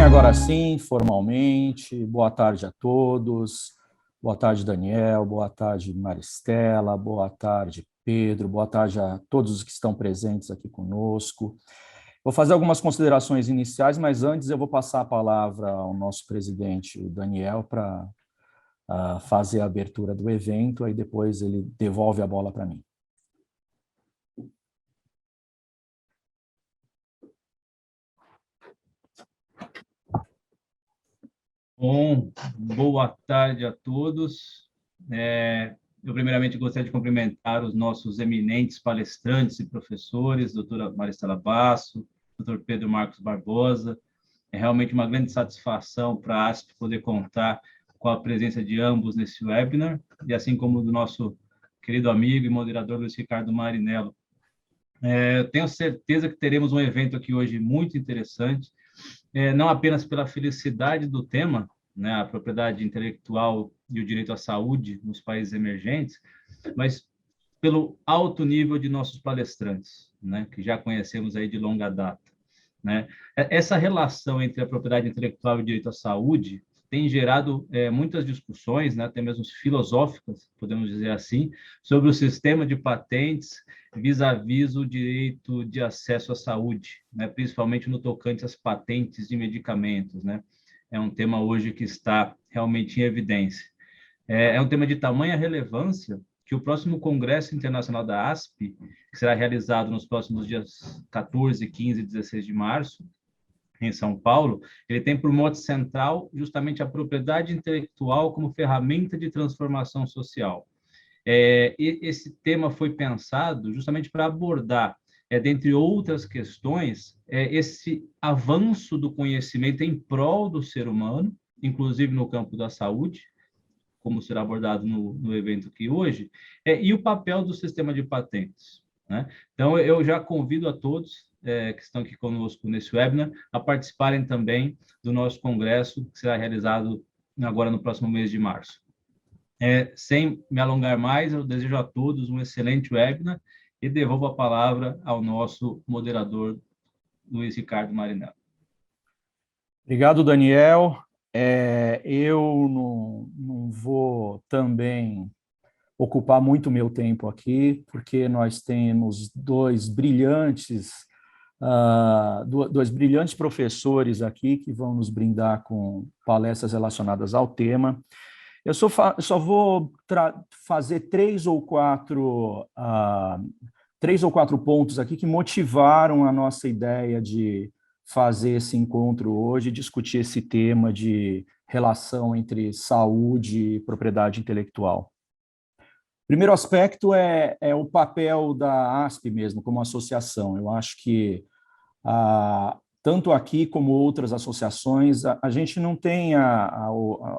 Agora sim, formalmente, boa tarde a todos, boa tarde Daniel, boa tarde Maristela, boa tarde Pedro, boa tarde a todos os que estão presentes aqui conosco. Vou fazer algumas considerações iniciais, mas antes eu vou passar a palavra ao nosso presidente, o Daniel, para fazer a abertura do evento, aí depois ele devolve a bola para mim. Bom, boa tarde a todos. Eu primeiramente gostaria de cumprimentar os nossos eminentes palestrantes e professores, doutora Maristela Basso, doutor Pedro Marcos Barbosa. É realmente uma grande satisfação para a ASP poder contar com a presença de ambos nesse webinar, e assim como do nosso querido amigo e moderador Luiz Ricardo Marinello. Eu tenho certeza que teremos um evento aqui hoje muito interessante, não apenas pela felicidade do tema, né, a propriedade intelectual e o direito à saúde nos países emergentes, mas pelo alto nível de nossos palestrantes, né, que já conhecemos aí de longa data, né? Essa relação entre a propriedade intelectual e o direito à saúde tem gerado muitas discussões, né, até mesmo filosóficas, podemos dizer assim, sobre o sistema de patentes vis-à-vis o direito de acesso à saúde, né, principalmente no tocante às patentes de medicamentos, né? É um tema hoje que está realmente em evidência. É um tema de tamanha relevância que o próximo Congresso Internacional da ASP, que será realizado nos próximos dias 14, 15 e 16 de março, em São Paulo, ele tem por mote central justamente a propriedade intelectual como ferramenta de transformação social. E esse tema foi pensado justamente para abordar, dentre outras questões, esse avanço do conhecimento em prol do ser humano, inclusive no campo da saúde, como será abordado no evento aqui hoje, e o papel do sistema de patentes, né? Então, eu já convido a todos que estão aqui conosco nesse webinar a participarem também do nosso congresso, que será realizado agora no próximo mês de março. Sem me alongar mais, eu desejo a todos um excelente webinar e devolvo a palavra ao nosso moderador, Luiz Ricardo Marinello. Obrigado, Daniel. Eu não vou também ocupar muito meu tempo aqui, porque nós temos dois brilhantes professores aqui que vão nos brindar com palestras relacionadas ao tema. Eu só vou fazer três ou quatro pontos aqui que motivaram a nossa ideia de fazer esse encontro hoje, discutir esse tema de relação entre saúde e propriedade intelectual. O primeiro aspecto é o papel da ASP mesmo, como associação. Eu acho que, tanto aqui como outras associações, a gente não tem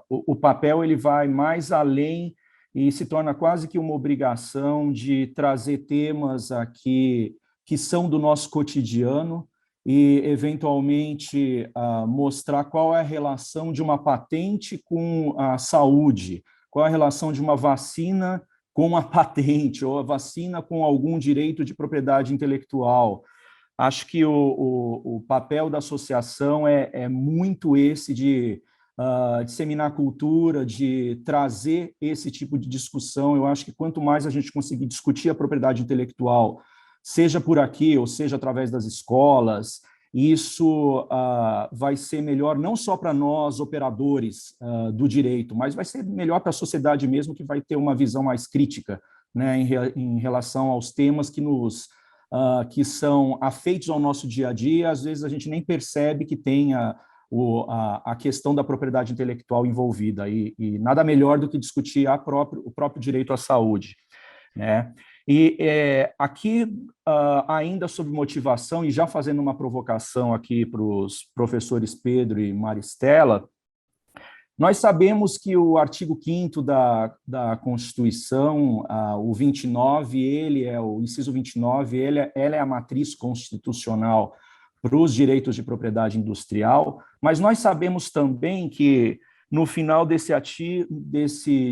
o papel, ele vai mais além e se torna quase que uma obrigação de trazer temas aqui que são do nosso cotidiano e, eventualmente, mostrar qual é a relação de uma patente com a saúde, qual é a relação de uma vacina com a patente, ou a vacina com algum direito de propriedade intelectual. Acho que o papel da associação é muito esse de disseminar cultura, de trazer esse tipo de discussão. Eu acho que quanto mais a gente conseguir discutir a propriedade intelectual, seja por aqui ou seja através das escolas, isso vai ser melhor não só para nós, operadores do direito, mas vai ser melhor para a sociedade mesmo, que vai ter uma visão mais crítica, né, em relação aos temas que são afeitos ao nosso dia a dia. Às vezes a gente nem percebe que tenha a questão da propriedade intelectual envolvida, e nada melhor do que discutir o próprio direito à saúde, né? E aqui, ainda sobre motivação, e já fazendo uma provocação aqui para os professores Pedro e Maristela, nós sabemos que o artigo 5º da Constituição, o 29, o inciso 29, ela é a matriz constitucional para os direitos de propriedade industrial, mas nós sabemos também que no final desse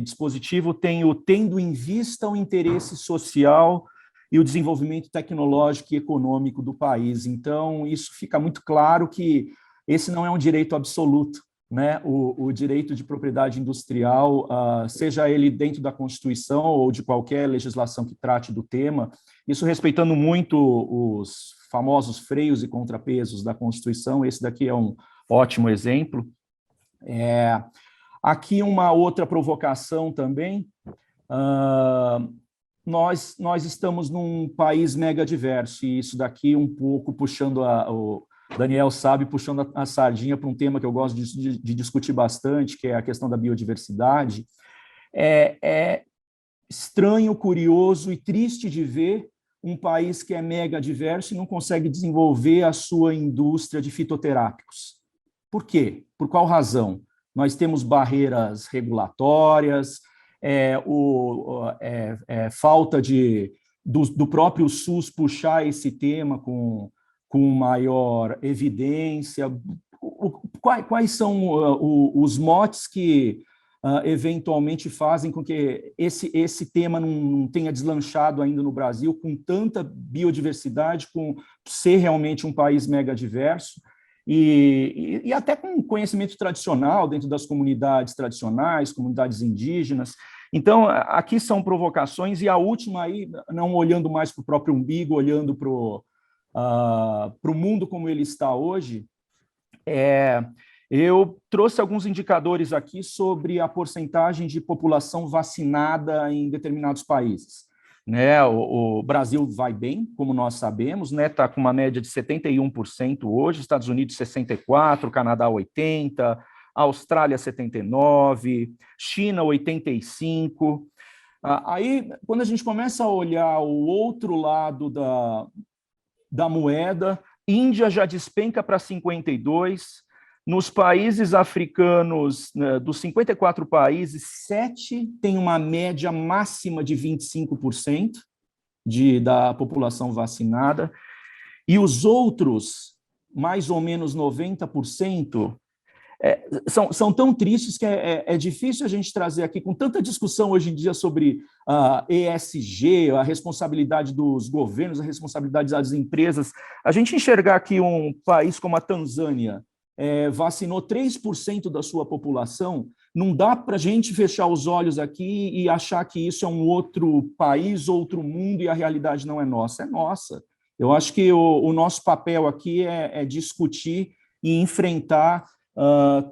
dispositivo tem o tendo em vista o interesse social e o desenvolvimento tecnológico e econômico do país. Então, isso fica muito claro que esse não é um direito absoluto, né? O direito de propriedade industrial, seja ele dentro da Constituição ou de qualquer legislação que trate do tema, isso respeitando muito os famosos freios e contrapesos da Constituição. Esse daqui é um ótimo exemplo. Aqui uma outra provocação também. Nós estamos num país mega diverso, e isso daqui um pouco puxando o Daniel sabe, puxando a sardinha para um tema que eu gosto de discutir bastante, que é a questão da biodiversidade. É estranho, curioso e triste de ver um país que é mega diverso e não consegue desenvolver a sua indústria de fitoterápicos. Por quê? Por qual razão? Nós temos barreiras regulatórias, falta do próprio SUS puxar esse tema com maior evidência. Quais são os motes que eventualmente fazem com que esse tema não tenha deslanchado ainda no Brasil, com tanta biodiversidade, com ser realmente um país mega diverso, e até com conhecimento tradicional dentro das comunidades tradicionais, comunidades indígenas. Então, aqui são provocações, e a última aí, não olhando mais para o próprio umbigo, olhando para o mundo como ele está hoje, eu trouxe alguns indicadores aqui sobre a porcentagem de população vacinada em determinados países. Né, o Brasil vai bem, como nós sabemos, né, está com uma média de 71% hoje, Estados Unidos 64%, Canadá 80%, Austrália 79%, China 85%. Aí, quando a gente começa a olhar o outro lado da moeda, Índia já despenca para 52%, nos países africanos, né, dos 54 países, 7 têm uma média máxima de 25% da população vacinada, e os outros, mais ou menos 90%, são tão tristes que é difícil a gente trazer aqui, com tanta discussão hoje em dia sobre a ESG, a responsabilidade dos governos, a responsabilidade das empresas, a gente enxergar que um país como a Tanzânia vacinou 3% da sua população, não dá para a gente fechar os olhos aqui e achar que isso é um outro país, outro mundo, e a realidade não é nossa. É nossa. Eu acho que o nosso papel aqui é discutir e enfrentar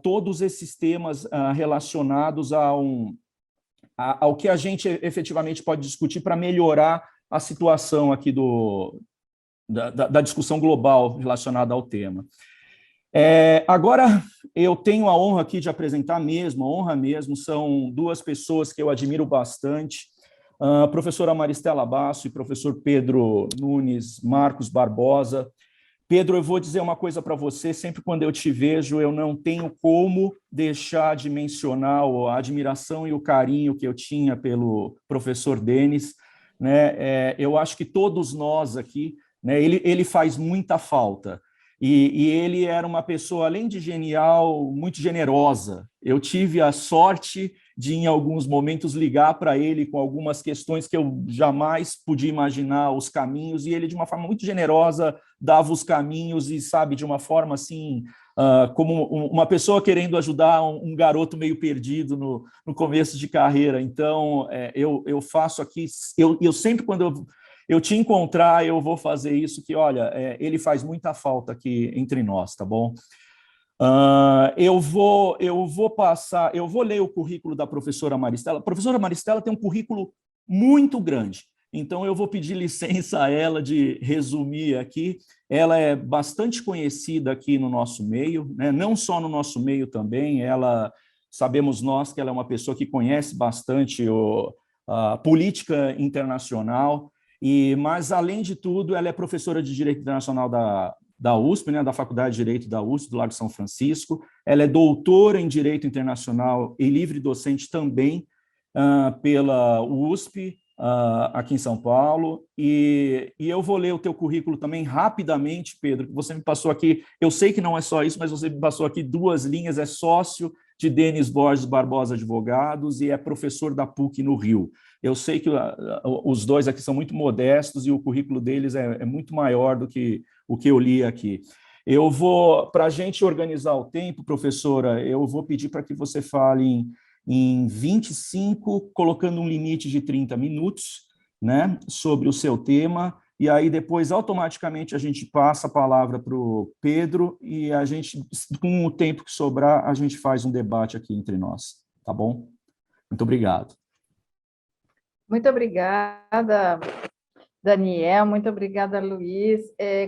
todos esses temas relacionados ao que a gente efetivamente pode discutir para melhorar a situação aqui da discussão global relacionada ao tema. Agora, eu tenho a honra aqui de apresentar a honra mesmo, são duas pessoas que eu admiro bastante, a professora Maristela Basso e professor Pedro Nunes Marcos Barbosa. Pedro, eu vou dizer uma coisa para você, sempre quando eu te vejo, eu não tenho como deixar de mencionar a admiração e o carinho que eu tinha pelo professor Denis, né? Eu acho que todos nós aqui, né, ele faz muita falta. E ele era uma pessoa, além de genial, muito generosa. Eu tive a sorte de, em alguns momentos, ligar para ele com algumas questões que eu jamais podia imaginar os caminhos, e ele, de uma forma muito generosa, dava os caminhos e, sabe, de uma forma assim, como uma pessoa querendo ajudar um garoto meio perdido no começo de carreira. Então, eu faço aqui, eu sempre, quando eu te encontrar, eu vou fazer isso, que, olha, ele faz muita falta aqui entre nós, tá bom? Eu vou ler o currículo da professora Maristela. A professora Maristela tem um currículo muito grande, então eu vou pedir licença a ela de resumir aqui. Ela é bastante conhecida aqui no nosso meio, né? Não só no nosso meio também, sabemos nós que ela é uma pessoa que conhece bastante a política internacional, mas, além de tudo, ela é professora de Direito Internacional da USP, né, da Faculdade de Direito da USP, do Largo São Francisco. Ela é doutora em Direito Internacional e livre docente também pela USP, aqui em São Paulo. E eu vou ler o teu currículo também rapidamente, Pedro, que você me passou aqui. Eu sei que não é só isso, mas você me passou aqui 2 linhas. É sócio de Denis Borges Barbosa Advogados e é professor da PUC no Rio. Eu sei que os dois aqui são muito modestos e o currículo deles é muito maior do que o que eu li aqui. Eu vou, para a gente organizar o tempo, professora, eu vou pedir para que você fale em 25, colocando um limite de 30 minutos, né, sobre o seu tema, e aí depois, automaticamente, a gente passa a palavra para o Pedro e a gente, com o tempo que sobrar, a gente faz um debate aqui entre nós, tá bom? Muito obrigado. Muito obrigada, Daniel, muito obrigada, Luiz.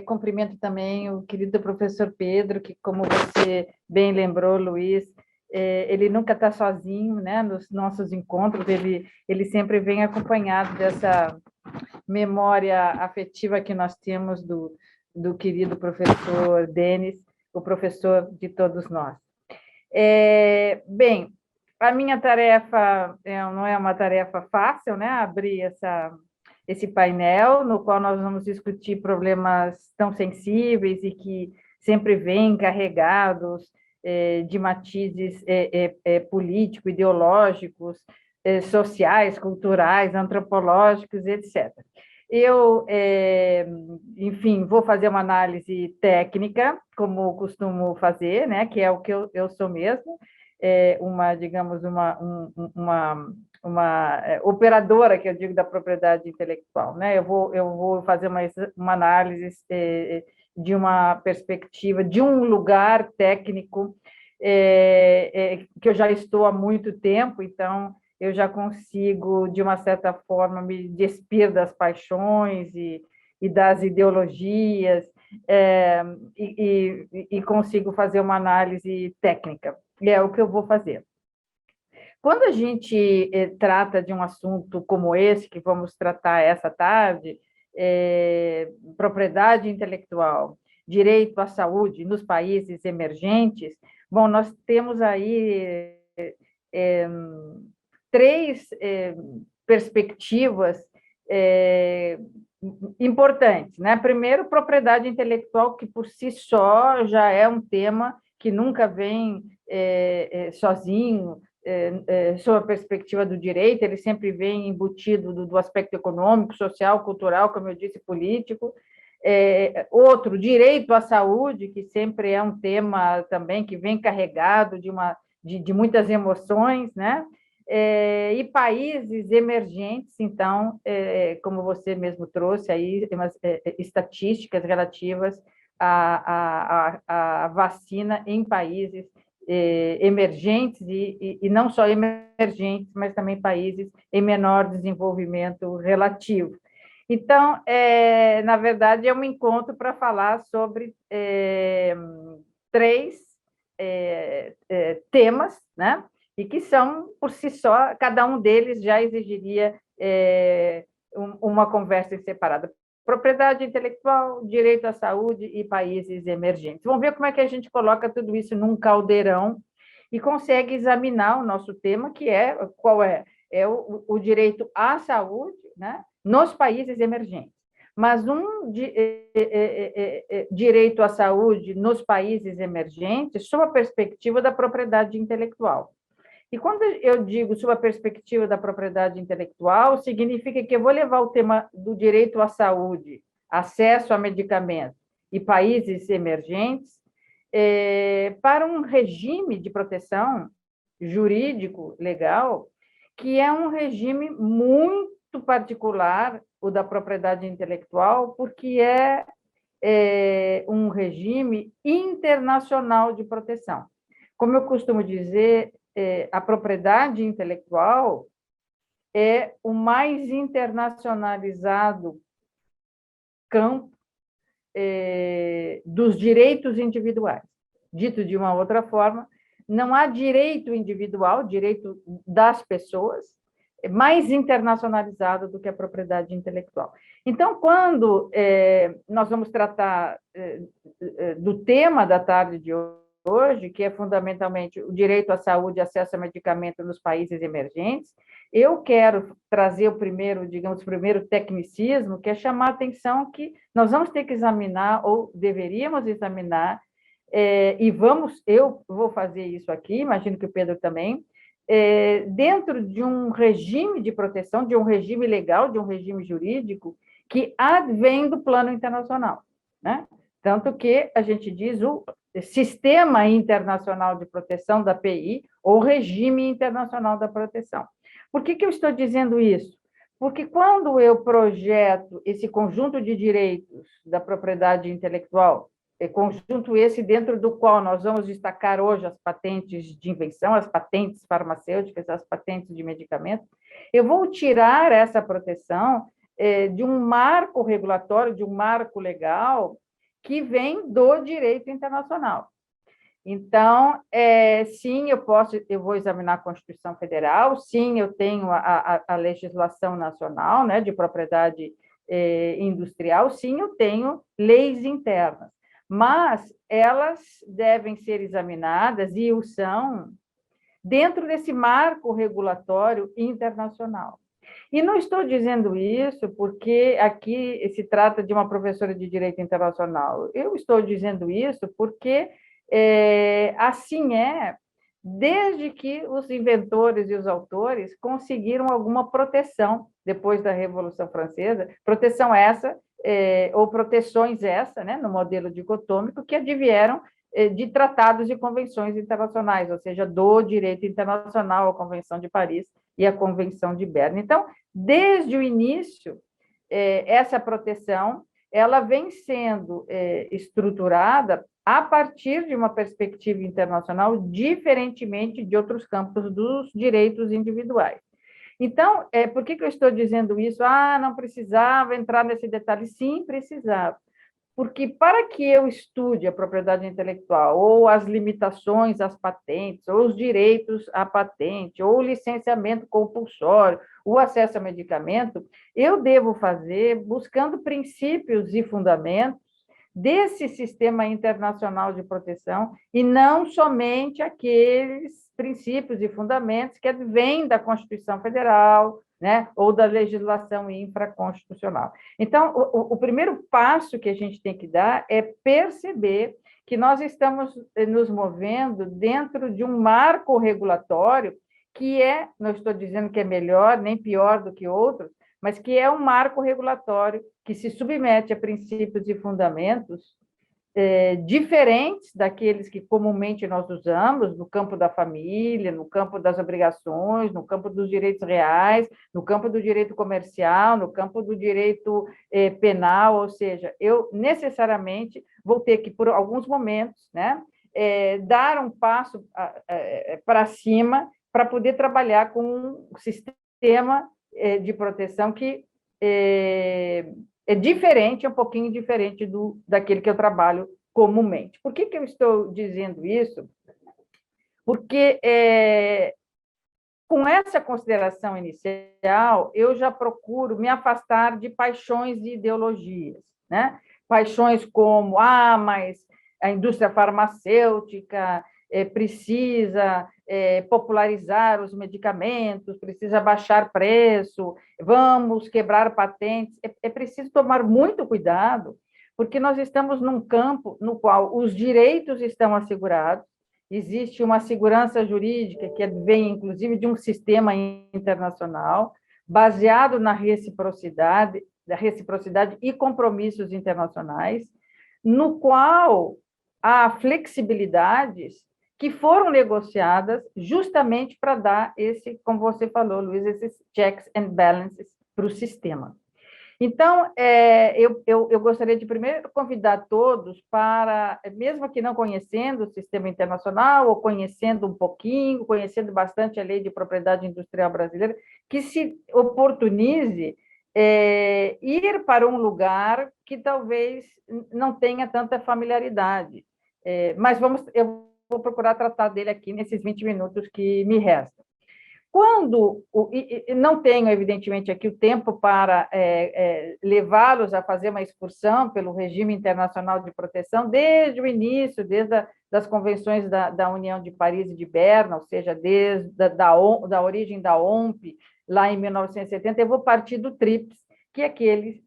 Cumprimento também o querido professor Pedro, que, como você bem lembrou, Luiz, ele nunca está sozinho, né, nos nossos encontros, ele sempre vem acompanhado dessa memória afetiva que nós temos do querido professor Denis, o professor de todos nós. Bem, a minha tarefa não é uma tarefa fácil, né, abrir esse painel, no qual nós vamos discutir problemas tão sensíveis e que sempre vêm carregados de matizes políticos, ideológicos, sociais, culturais, antropológicos, etc. Eu, enfim, vou fazer uma análise técnica, como costumo fazer, né, que é o que eu sou mesmo, digamos, uma operadora, que eu digo, da propriedade intelectual, né? Eu vou fazer uma análise de uma perspectiva, de um lugar técnico que eu já estou há muito tempo, então eu já consigo, de uma certa forma, me despir das paixões e das ideologias, e consigo fazer uma análise técnica, e é o que eu vou fazer. Quando a gente trata de um assunto como esse, que vamos tratar essa tarde, propriedade intelectual, direito à saúde nos países emergentes, bom, nós temos aí 3 perspectivas importantes, né? Primeiro, propriedade intelectual, que por si só já é um tema que nunca vem sozinho, sob a perspectiva do direito, ele sempre vem embutido do aspecto econômico, social, cultural, como eu disse, político. Outro, direito à saúde, que sempre é um tema também que vem carregado de muitas emoções, né? E países emergentes, então, como você mesmo trouxe aí, umas estatísticas relativas à vacina em países emergentes e não só emergentes, mas também países em menor desenvolvimento relativo. Então, na verdade, é um encontro para falar sobre 3 temas, né? E que são, por si só, cada um deles já exigiria uma conversa separada. Propriedade intelectual, direito à saúde e países emergentes. Vamos ver como é que a gente coloca tudo isso num caldeirão e consegue examinar o nosso tema, que qual é? É o direito à saúde, né, nos países emergentes. mas direito à saúde nos países emergentes sob a perspectiva da propriedade intelectual. E quando eu digo sob a perspectiva da propriedade intelectual, significa que eu vou levar o tema do direito à saúde, acesso a medicamentos e países emergentes para um regime de proteção jurídico, legal, que é um regime muito particular, o da propriedade intelectual, porque é um regime internacional de proteção. Como eu costumo dizer, a propriedade intelectual é o mais internacionalizado campo dos direitos individuais. Dito de uma outra forma, não há direito individual, direito das pessoas, mais internacionalizado do que a propriedade intelectual. Então, quando nós vamos tratar do tema da tarde de hoje, que é fundamentalmente o direito à saúde e acesso a medicamento nos países emergentes, eu quero trazer o primeiro tecnicismo, que é chamar a atenção que nós vamos ter que examinar, ou deveríamos examinar, eu vou fazer isso aqui, imagino que o Pedro também, dentro de um regime de proteção, de um regime legal, de um regime jurídico, que advém do plano internacional, né? Tanto que a gente diz o Sistema Internacional de Proteção da PI, ou Regime Internacional da Proteção. Por que eu estou dizendo isso? Porque quando eu projeto esse conjunto de direitos da propriedade intelectual, conjunto esse dentro do qual nós vamos destacar hoje as patentes de invenção, as patentes farmacêuticas, as patentes de medicamentos, eu vou tirar essa proteção de um marco regulatório, de um marco legal, que vem do direito internacional. Então, sim, eu vou examinar a Constituição Federal, sim, eu tenho a legislação nacional, né, de propriedade industrial, sim, eu tenho leis internas, mas elas devem ser examinadas, e o são, dentro desse marco regulatório internacional. E não estou dizendo isso porque aqui se trata de uma professora de Direito Internacional. Eu estou dizendo isso porque assim desde que os inventores e os autores conseguiram alguma proteção depois da Revolução Francesa, proteção essa, ou proteções essa, né, no modelo dicotômico, que advieram de tratados e convenções internacionais, ou seja, do direito internacional, a Convenção de Paris e a Convenção de Berna. Então, desde o início, essa proteção ela vem sendo estruturada a partir de uma perspectiva internacional, diferentemente de outros campos dos direitos individuais. Então, por que eu estou dizendo isso? Não precisava entrar nesse detalhe. Sim, precisava. Porque para que eu estude a propriedade intelectual, ou as limitações às patentes, ou os direitos à patente, ou o licenciamento compulsório, o acesso a medicamento, eu devo fazer buscando princípios e fundamentos desse sistema internacional de proteção, e não somente aqueles princípios e fundamentos que vêm da Constituição Federal, né, ou da legislação infraconstitucional. Então, o primeiro passo que a gente tem que dar é perceber que nós estamos nos movendo dentro de um marco regulatório que não estou dizendo que é melhor nem pior do que outros, mas que é um marco regulatório que se submete a princípios e fundamentos diferentes daqueles que comumente nós usamos no campo da família, no campo das obrigações, no campo dos direitos reais, no campo do direito comercial, no campo do direito penal, ou seja, eu necessariamente vou ter que, por alguns momentos, né, dar um passo para cima para poder trabalhar com um sistema de proteção que é diferente, é um pouquinho diferente daquele que eu trabalho comumente. Por que eu estou dizendo isso? Porque, com essa consideração inicial, eu já procuro me afastar de paixões e ideologias, né? Paixões como, mas a indústria farmacêutica precisa popularizar os medicamentos, precisa baixar preço, vamos quebrar patentes. É preciso tomar muito cuidado, porque nós estamos num campo no qual os direitos estão assegurados, existe uma segurança jurídica que vem, inclusive, de um sistema internacional, baseado na reciprocidade e compromissos internacionais, no qual há flexibilidades que foram negociadas justamente para dar como você falou, Luiz, esses checks and balances para o sistema. Então, eu gostaria de primeiro convidar todos para, mesmo que não conhecendo o sistema internacional, ou conhecendo um pouquinho, conhecendo bastante a lei de propriedade industrial brasileira, que se oportunize ir para um lugar que talvez não tenha tanta familiaridade. Mas eu vou procurar tratar dele aqui nesses 20 minutos que me restam. Quando, não tenho, evidentemente, aqui o tempo para levá-los a fazer uma excursão pelo regime internacional de proteção, desde o início, desde das convenções da União de Paris e de Berna, ou seja, desde da origem da OMP, lá em 1970, eu vou partir do TRIPS, que é aquele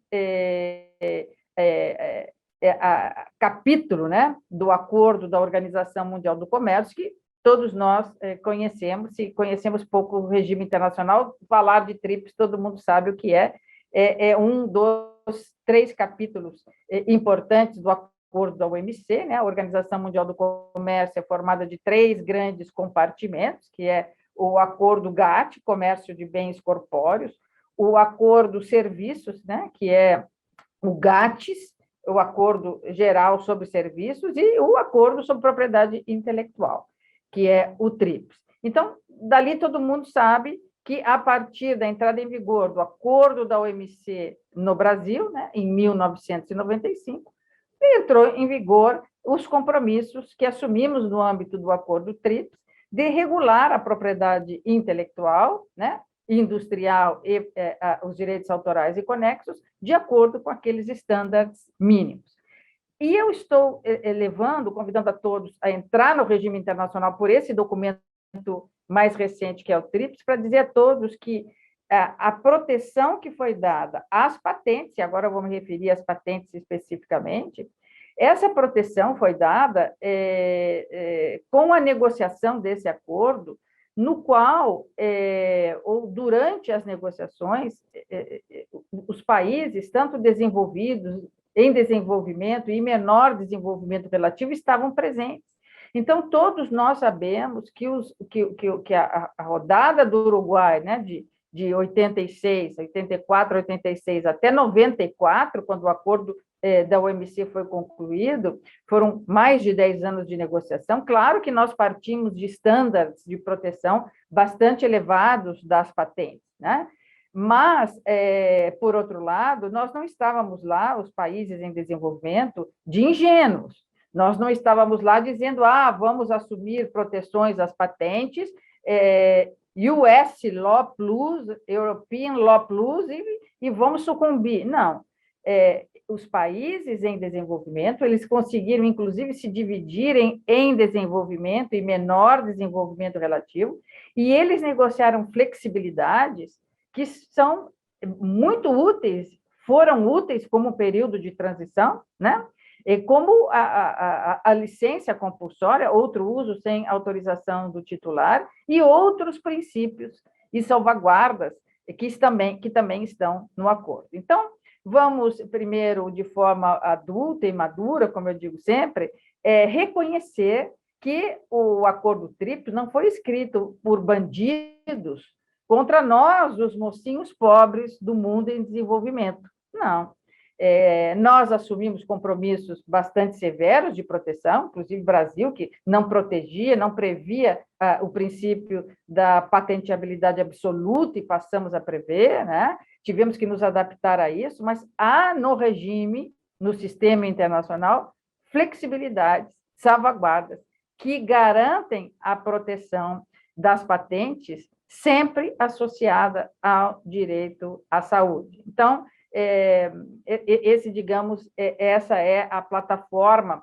capítulo, né, do Acordo da Organização Mundial do Comércio, que todos nós conhecemos, se conhecemos pouco o regime internacional, falar de TRIPS, todo mundo sabe o que é um dos 3 capítulos importantes do acordo da OMC, né? A Organização Mundial do Comércio é formada de 3 grandes compartimentos, que é o acordo GATT, Comércio de Bens Corpóreos, o acordo Serviços, né? Que é o GATS, o Acordo Geral sobre Serviços, e o Acordo sobre Propriedade Intelectual, que é o TRIPS. Então, dali todo mundo sabe que, a partir da entrada em vigor do acordo da OMC no Brasil, né, em 1995, entrou em vigor os compromissos que assumimos no âmbito do acordo TRIPS de regular a propriedade intelectual, né, industrial e os direitos autorais e conexos, de acordo com aqueles estándares mínimos. E eu estou convidando a todos a entrar no regime internacional por esse documento mais recente, que é o TRIPS, para dizer a todos que a proteção que foi dada às patentes, e agora eu vou me referir às patentes especificamente, essa proteção foi dada com a negociação desse acordo, no qual, ou durante as negociações, os países, tanto desenvolvidos, em desenvolvimento e menor desenvolvimento relativo, estavam presentes. Então, todos nós sabemos que a rodada do Uruguai, né, de 86, 84, 86 até 94, quando o acordo da OMC foi concluído, foram mais de 10 anos de negociação. Claro que nós partimos de estándares de proteção bastante elevados das patentes, né? Mas, por outro lado, nós não estávamos lá, os países em desenvolvimento, de ingênuos. Nós não estávamos lá dizendo, vamos assumir proteções às patentes, US Law Plus, European Law Plus, e vamos sucumbir. Não. Os países em desenvolvimento, eles conseguiram, inclusive, se dividirem em desenvolvimento e menor desenvolvimento relativo, e eles negociaram flexibilidades que são muito úteis, foram úteis como um período de transição, né? E como a licença compulsória, outro uso sem autorização do titular, e outros princípios e salvaguardas que também estão no acordo. Então, vamos, primeiro, de forma adulta e madura, como eu digo sempre, reconhecer que o acordo TRIPS não foi escrito por bandidos contra nós, os mocinhos pobres do mundo em desenvolvimento. Não. Nós assumimos compromissos bastante severos de proteção, inclusive o Brasil, que não protegia, não previa o princípio da patenteabilidade absoluta, e passamos a prever, né? Tivemos que nos adaptar a isso, mas há no regime, no sistema internacional, flexibilidades, salvaguardas, que garantem a proteção das patentes, sempre associada ao direito à saúde. Então, essa é a plataforma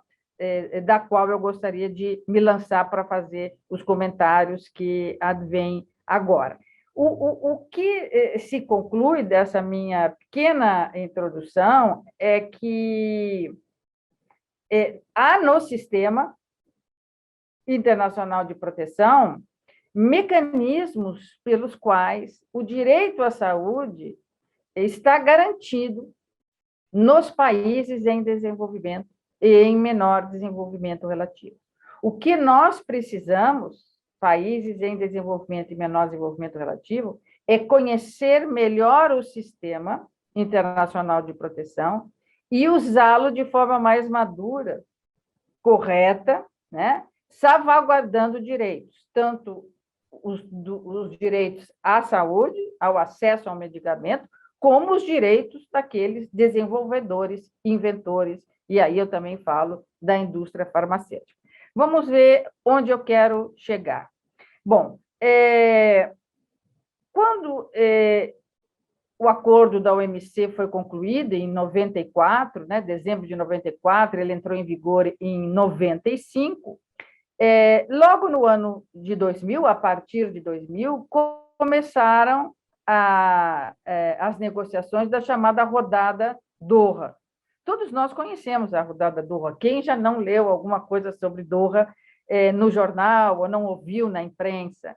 da qual eu gostaria de me lançar para fazer os comentários que advêm agora. O que se conclui dessa minha pequena introdução é que há no sistema internacional de proteção mecanismos pelos quais o direito à saúde está garantido nos países em desenvolvimento e em menor desenvolvimento relativo. O que nós precisamos, países em desenvolvimento e menor desenvolvimento relativo, é conhecer melhor o sistema internacional de proteção e usá-lo de forma mais madura, correta, né? Salvaguardando direitos, tanto os direitos à saúde, ao acesso ao medicamento, como os direitos daqueles desenvolvedores, inventores, e aí eu também falo da indústria farmacêutica. Vamos ver onde eu quero chegar. Bom, quando o acordo da OMC foi concluído em 94, né, dezembro de 94, ele entrou em vigor em 95, logo no ano de 2000, a partir de 2000, começaram as negociações da chamada rodada Doha. Todos nós conhecemos a rodada Doha. Quem já não leu alguma coisa sobre Doha no jornal ou não ouviu na imprensa?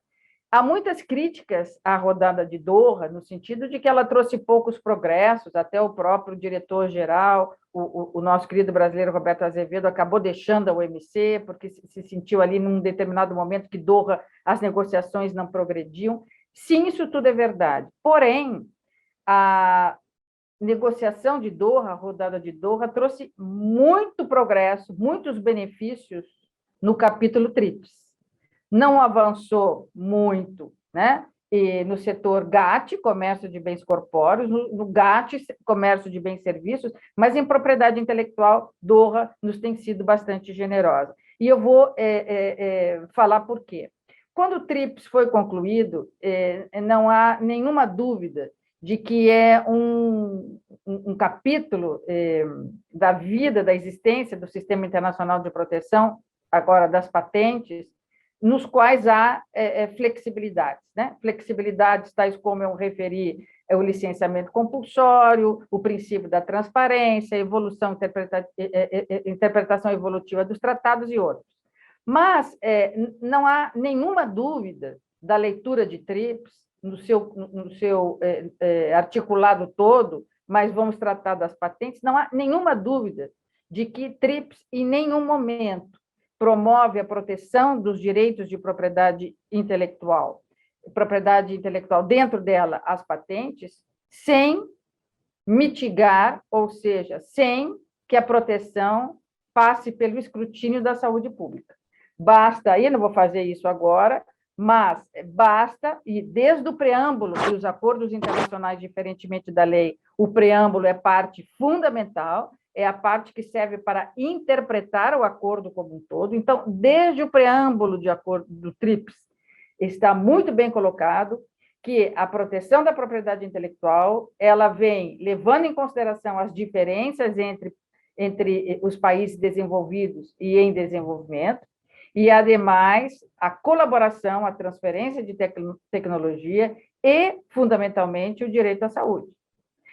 Há muitas críticas à rodada de Doha, no sentido de que ela trouxe poucos progressos, até o próprio diretor-geral, o nosso querido brasileiro Roberto Azevedo, acabou deixando a OMC, porque se sentiu ali num determinado momento que Doha, as negociações não progrediam. Sim, isso tudo é verdade. Porém, a negociação de Doha, a rodada de Doha, trouxe muito progresso, muitos benefícios no capítulo TRIPS. Não avançou muito, né? E no setor GATT, comércio de bens corpóreos, no GATT, comércio de bens e serviços, mas em propriedade intelectual, Doha nos tem sido bastante generosa. E eu vou falar por quê. Quando o TRIPS foi concluído, não há nenhuma dúvida de que é um capítulo da vida, da existência do Sistema Internacional de Proteção, agora das patentes, nos quais há flexibilidades, né? Flexibilidades tais como eu referi, o licenciamento compulsório, o princípio da transparência, evolução, interpretação evolutiva dos tratados e outros. Mas não há nenhuma dúvida da leitura de TRIPS no seu articulado todo, mas vamos tratar das patentes, não há nenhuma dúvida de que TRIPS, em nenhum momento, promove a proteção dos direitos de propriedade intelectual dentro dela, as patentes, sem mitigar, ou seja, sem que a proteção passe pelo escrutínio da saúde pública. Basta, aí não vou fazer isso agora, mas basta, e desde o preâmbulo dos acordos internacionais, diferentemente da lei, o preâmbulo é parte fundamental, é a parte que serve para interpretar o acordo como um todo. Então, desde o preâmbulo de acordo do TRIPS, está muito bem colocado que a proteção da propriedade intelectual, ela vem levando em consideração as diferenças entre os países desenvolvidos e em desenvolvimento, e, ademais, a colaboração, a transferência de tecnologia e, fundamentalmente, o direito à saúde.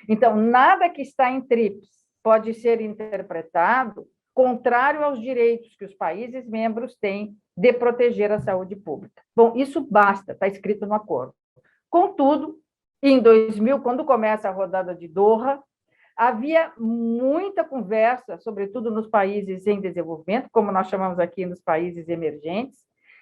Então, nada que está em TRIPS pode ser interpretado contrário aos direitos que os países membros têm de proteger a saúde pública. Bom, isso basta, está escrito no acordo. Contudo, em 2000, quando começa a rodada de Doha, havia muita conversa, sobretudo nos países em desenvolvimento, como nós chamamos aqui nos países emergentes,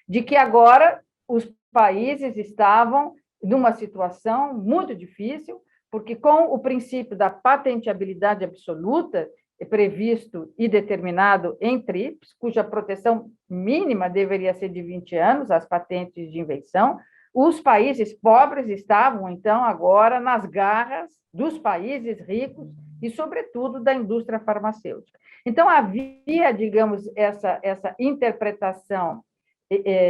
de que agora os países estavam numa situação muito difícil, porque com o princípio da patenteabilidade absoluta, previsto e determinado em TRIPS, cuja proteção mínima deveria ser de 20 anos, as patentes de invenção, os países pobres estavam, então, agora nas garras dos países ricos e, sobretudo, da indústria farmacêutica. Então, havia, digamos, essa interpretação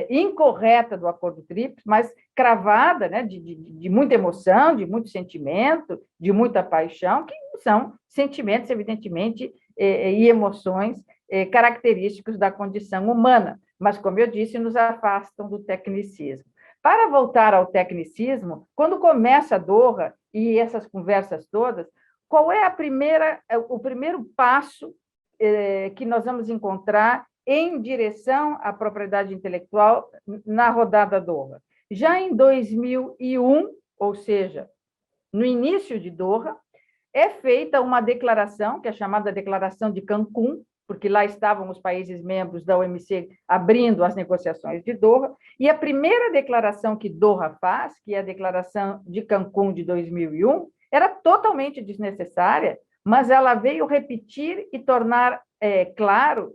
incorreta do acordo TRIPS, mas cravada, né, de muita emoção, de muito sentimento, de muita paixão, que são sentimentos, evidentemente, e emoções característicos da condição humana, mas, como eu disse, nos afastam do tecnicismo. Para voltar ao tecnicismo, quando começa a Doha e essas conversas todas, qual é o primeiro passo que nós vamos encontrar em direção à propriedade intelectual na rodada Doha? Já em 2001, ou seja, no início de Doha, é feita uma declaração, que é chamada Declaração de Cancún, porque lá estavam os países membros da OMC abrindo as negociações de Doha, e a primeira declaração que Doha faz, que é a Declaração de Cancún de 2001, era totalmente desnecessária, mas ela veio repetir e tornar claro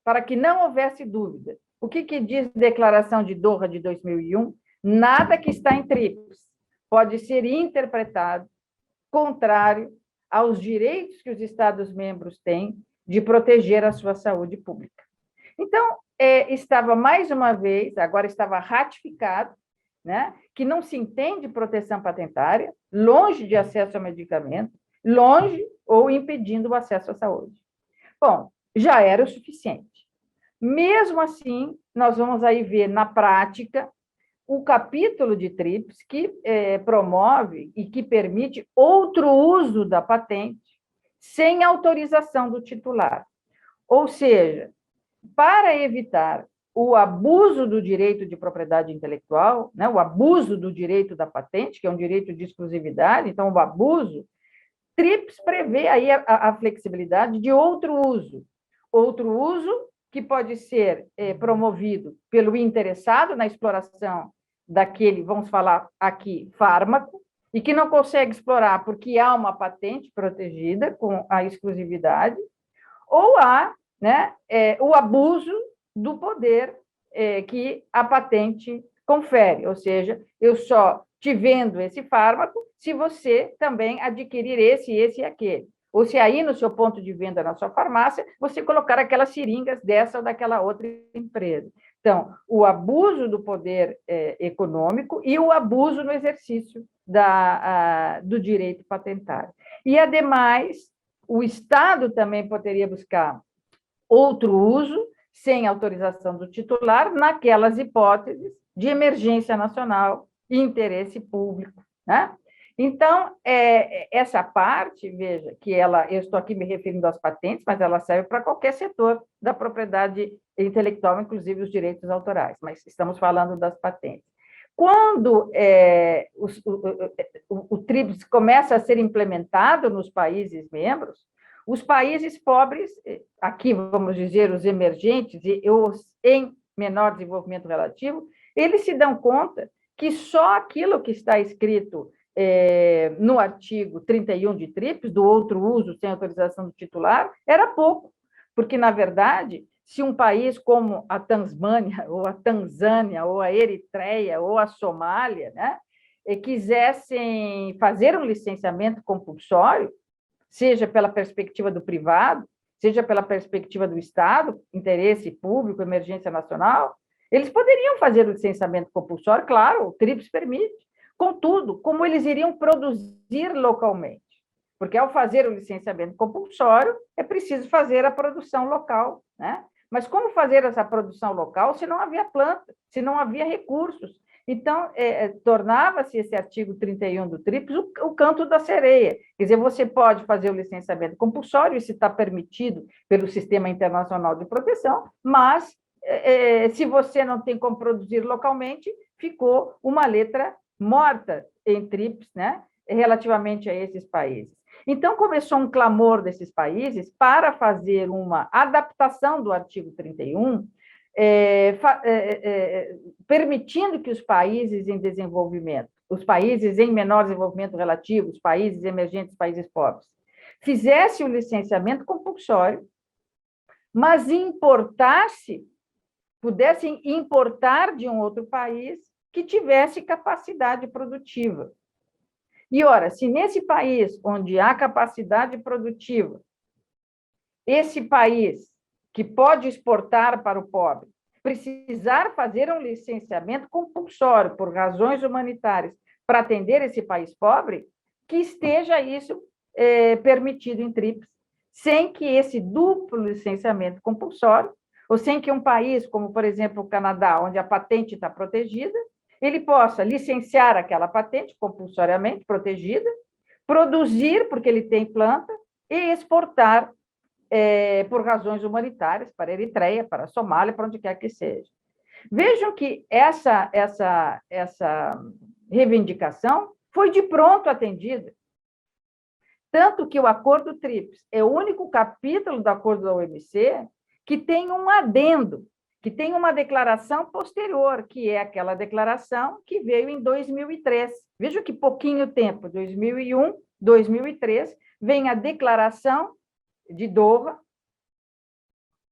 para que não houvesse dúvida. O que diz a Declaração de Doha de 2001? Nada que está em TRIPS pode ser interpretado contrário aos direitos que os Estados-membros têm de proteger a sua saúde pública. Então, estava mais uma vez, agora estava ratificado, né, que não se entende proteção patentária, longe de acesso a medicamento, longe ou impedindo o acesso à saúde. Bom, já era o suficiente. Mesmo assim, nós vamos aí ver na prática o capítulo de TRIPS que promove e que permite outro uso da patente sem autorização do titular. Ou seja, para evitar o abuso do direito de propriedade intelectual, né, o abuso do direito da patente, que é um direito de exclusividade, então o abuso, TRIPS prevê aí a flexibilidade de outro uso que pode ser promovido pelo interessado na exploração daquele, vamos falar aqui, fármaco, e que não consegue explorar porque há uma patente protegida com a exclusividade, ou há, né, o abuso do poder que a patente confere, ou seja, eu só te vendo esse fármaco se você também adquirir esse e aquele. Ou se aí, no seu ponto de venda na sua farmácia, você colocar aquelas seringas dessa ou daquela outra empresa. Então, o abuso do poder econômico e o abuso no exercício do direito patentário. E, ademais, o Estado também poderia buscar outro uso, sem autorização do titular, naquelas hipóteses de emergência nacional e interesse público, né? Então, essa parte, veja, que eu estou aqui me referindo às patentes, mas ela serve para qualquer setor da propriedade intelectual, inclusive os direitos autorais, mas estamos falando das patentes. Quando o TRIPS começa a ser implementado nos países membros, os países pobres, aqui vamos dizer os emergentes e os em menor desenvolvimento relativo, eles se dão conta que só aquilo que está escrito no artigo 31 de TRIPS, do outro uso sem autorização do titular, era pouco, porque, na verdade, se um país como a Tasmânia, ou a Tanzânia, ou a Eritreia, ou a Somália, né, quisessem fazer um licenciamento compulsório, seja pela perspectiva do privado, seja pela perspectiva do Estado, interesse público, emergência nacional, eles poderiam fazer o licenciamento compulsório, claro, o TRIPS permite. Contudo, como eles iriam produzir localmente? Porque, ao fazer o licenciamento compulsório, é preciso fazer a produção local, né? Mas como fazer essa produção local se não havia planta, se não havia recursos? Então, tornava-se esse artigo 31 do TRIPS o canto da sereia. Quer dizer, você pode fazer o licenciamento compulsório, isso está permitido pelo Sistema Internacional de Proteção, mas, se você não tem como produzir localmente, ficou uma letra morta em TRIPS, né, relativamente a esses países. Então, começou um clamor desses países para fazer uma adaptação do artigo 31, permitindo que os países em desenvolvimento, os países em menor desenvolvimento relativo, os países emergentes, países pobres, fizessem o licenciamento compulsório, mas pudessem importar de um outro país que tivesse capacidade produtiva. E, ora, se nesse país onde há capacidade produtiva, esse país que pode exportar para o pobre, precisar fazer um licenciamento compulsório por razões humanitárias para atender esse país pobre, que esteja isso permitido em TRIPS, sem que esse duplo licenciamento compulsório, ou sem que um país, como, por exemplo, o Canadá, onde a patente está protegida, ele possa licenciar aquela patente compulsoriamente protegida, produzir, porque ele tem planta, e exportar por razões humanitárias para a Eritreia, para a Somália, para onde quer que seja. Vejam que essa reivindicação foi de pronto atendida. Tanto que o Acordo TRIPS é o único capítulo do Acordo da OMC que tem um adendo, que tem uma declaração posterior, que é aquela declaração que veio em 2003. Veja que pouquinho tempo, 2001, 2003, vem a declaração de Doha,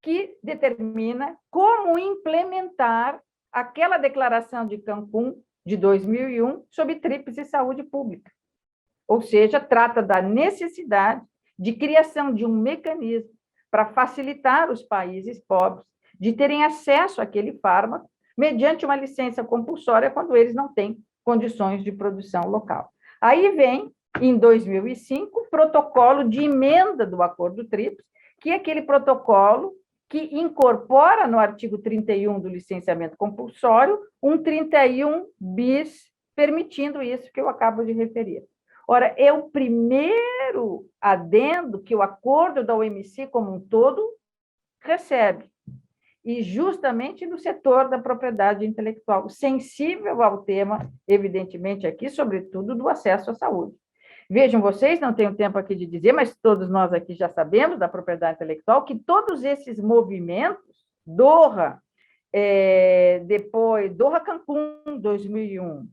que determina como implementar aquela declaração de Cancún de 2001 sobre TRIPS e saúde pública. Ou seja, trata da necessidade de criação de um mecanismo para facilitar os países pobres de terem acesso àquele fármaco mediante uma licença compulsória quando eles não têm condições de produção local. Aí vem, em 2005, o protocolo de emenda do Acordo TRIPS, que é aquele protocolo que incorpora no artigo 31 do licenciamento compulsório um 31 bis, permitindo isso que eu acabo de referir. Ora, é o primeiro adendo que o acordo da OMC como um todo recebe, e justamente no setor da propriedade intelectual, sensível ao tema, evidentemente aqui, sobretudo, do acesso à saúde. Vejam vocês, não tenho tempo aqui de dizer, mas todos nós aqui já sabemos da propriedade intelectual, que todos esses movimentos, Doha, depois Doha Cancún, 2001,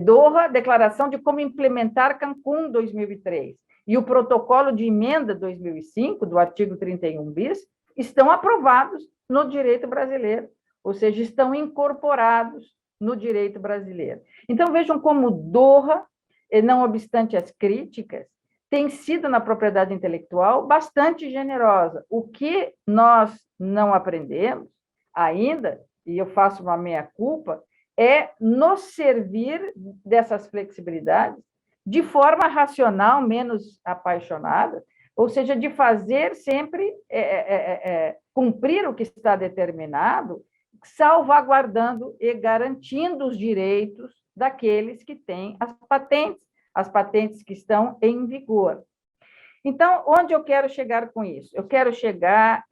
Doha, declaração de como implementar Cancún, 2003, e o protocolo de emenda 2005, do artigo 31 bis, estão aprovados no direito brasileiro, ou seja, estão incorporados no direito brasileiro. Então, vejam como Doha, não obstante as críticas, tem sido na propriedade intelectual bastante generosa. O que nós não aprendemos ainda, e eu faço uma meia-culpa, é nos servir dessas flexibilidades de forma racional, menos apaixonada, ou seja, de fazer sempre cumprir o que está determinado, salvaguardando e garantindo os direitos daqueles que têm as patentes que estão em vigor. Então, onde eu quero chegar com isso? Eu quero chegar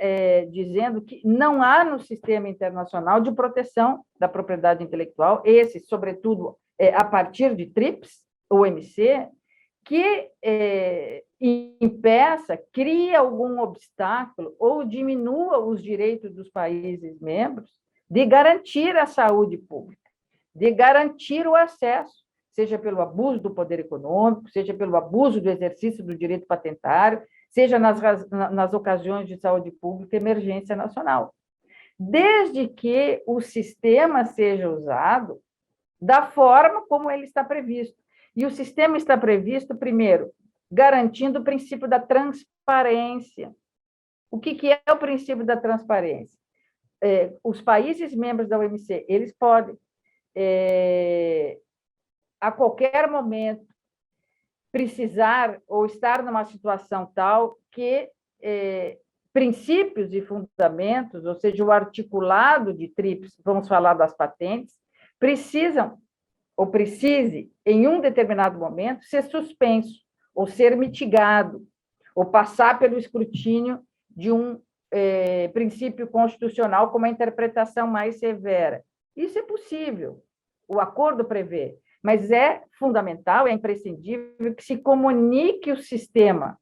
dizendo que não há no sistema internacional de proteção da propriedade intelectual, esse, sobretudo, a partir de TRIPS, OMC, que impeça, crie algum obstáculo ou diminua os direitos dos países membros de garantir a saúde pública, de garantir o acesso, seja pelo abuso do poder econômico, seja pelo abuso do exercício do direito patentário, seja nas ocasiões de saúde pública e emergência nacional. Desde que o sistema seja usado da forma como ele está previsto. E o sistema está previsto, primeiro, garantindo o princípio da transparência. O que é o princípio da transparência? Os países membros da OMC, eles podem, a qualquer momento, precisar ou estar numa situação tal que princípios e fundamentos, ou seja, o articulado de TRIPS, vamos falar das patentes, precise, em um determinado momento, ser suspenso, ou ser mitigado, ou passar pelo escrutínio de um princípio constitucional com uma interpretação mais severa. Isso é possível, o acordo prevê, mas é fundamental, é imprescindível que se comunique o sistema,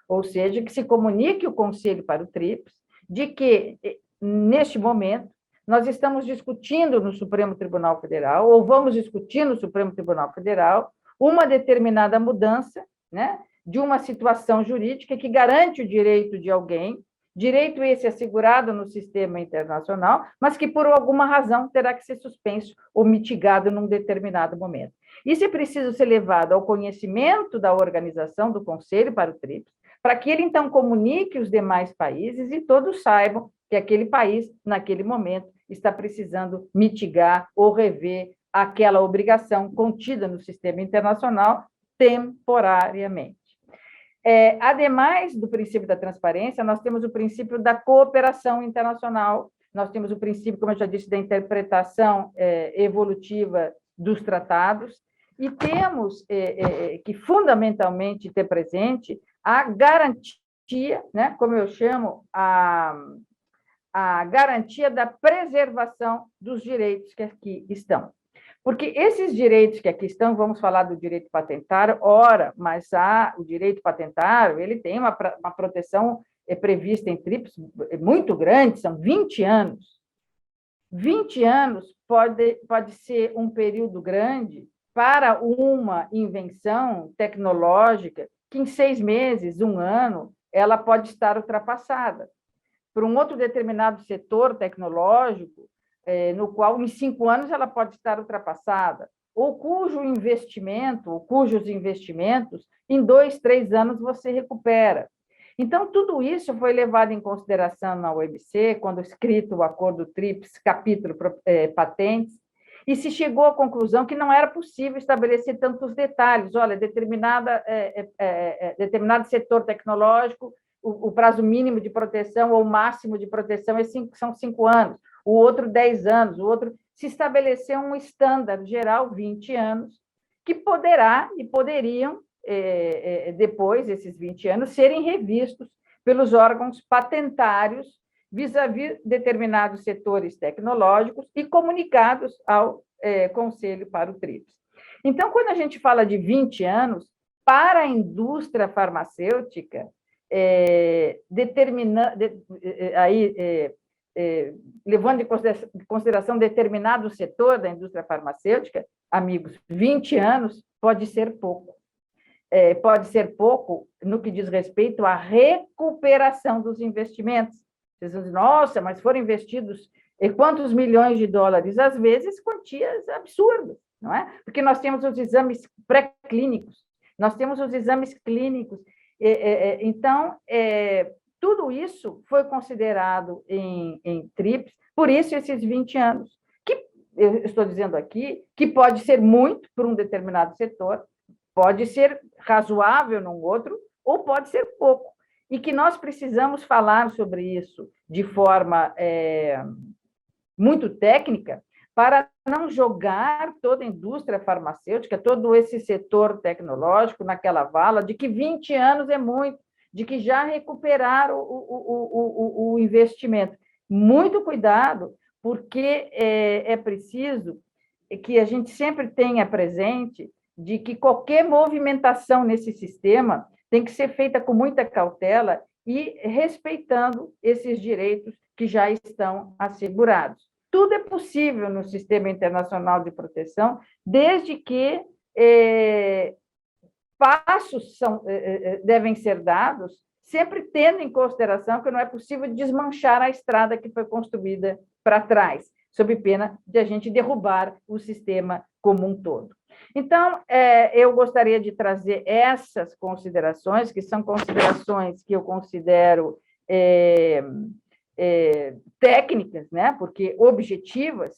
ou seja, que se comunique o Conselho para o TRIPS, de que, neste momento, nós estamos discutindo no Supremo Tribunal Federal, ou vamos discutir no Supremo Tribunal Federal, uma determinada mudança, né, de uma situação jurídica que garante o direito de alguém, direito esse assegurado no sistema internacional, mas que, por alguma razão, terá que ser suspenso ou mitigado num determinado momento. Isso é preciso ser levado ao conhecimento da organização do Conselho para o TRIPS, para que ele, então, comunique os demais países e todos saibam que aquele país, naquele momento, está precisando mitigar ou rever aquela obrigação contida no sistema internacional temporariamente. Ademais do princípio da transparência, nós temos o princípio da cooperação internacional, nós temos o princípio, como eu já disse, da interpretação evolutiva dos tratados, e temos que, fundamentalmente, ter presente a garantia, né, como eu chamo, a garantia da preservação dos direitos que aqui estão. Porque esses direitos que aqui estão, vamos falar do direito patentário, ora, mas o direito patentário ele tem uma proteção prevista em TRIPS muito grande, são 20 anos. 20 anos pode ser um período grande para uma invenção tecnológica que, em 6 meses, 1 ano, ela pode estar ultrapassada. Para um outro determinado setor tecnológico, no qual, em 5 anos, ela pode estar ultrapassada, ou cujos investimentos, em 2, 3 anos, você recupera. Então, tudo isso foi levado em consideração na OMC, quando escrito o Acordo TRIPS, capítulo patentes, e se chegou à conclusão que não era possível estabelecer tantos detalhes. Olha, determinado setor tecnológico, o prazo mínimo de proteção ou máximo de proteção são 5 anos, o outro 10 anos, o outro... Se estabeleceu um estándar geral, 20 anos, que poderá e poderiam, depois, esses 20 anos, serem revistos pelos órgãos patentários vis-à-vis determinados setores tecnológicos e comunicados ao Conselho para o TRIPS. Então, quando a gente fala de 20 anos, para a indústria farmacêutica, levando em consideração determinado setor da indústria farmacêutica, amigos, 20 anos pode ser pouco. Pode ser pouco no que diz respeito à recuperação dos investimentos. Vocês vão dizer, nossa, mas foram investidos quantos milhões de dólares? Às vezes, quantias absurdas, não é? Porque nós temos os exames pré-clínicos, nós temos os exames clínicos. Então, tudo isso foi considerado em TRIPS, por isso esses 20 anos, que eu estou dizendo aqui, que pode ser muito para um determinado setor, pode ser razoável num outro, ou pode ser pouco, e que nós precisamos falar sobre isso de forma muito técnica, para não jogar toda a indústria farmacêutica, todo esse setor tecnológico naquela vala de que 20 anos é muito, de que já recuperaram o investimento. Muito cuidado, porque é preciso que a gente sempre tenha presente de que qualquer movimentação nesse sistema tem que ser feita com muita cautela e respeitando esses direitos que já estão assegurados. Tudo é possível no sistema internacional de proteção, desde que passos devem ser dados, sempre tendo em consideração que não é possível desmanchar a estrada que foi construída para trás, sob pena de a gente derrubar o sistema como um todo. Então, eu gostaria de trazer essas considerações, que são considerações que eu considero técnicas, né? Porque objetivas.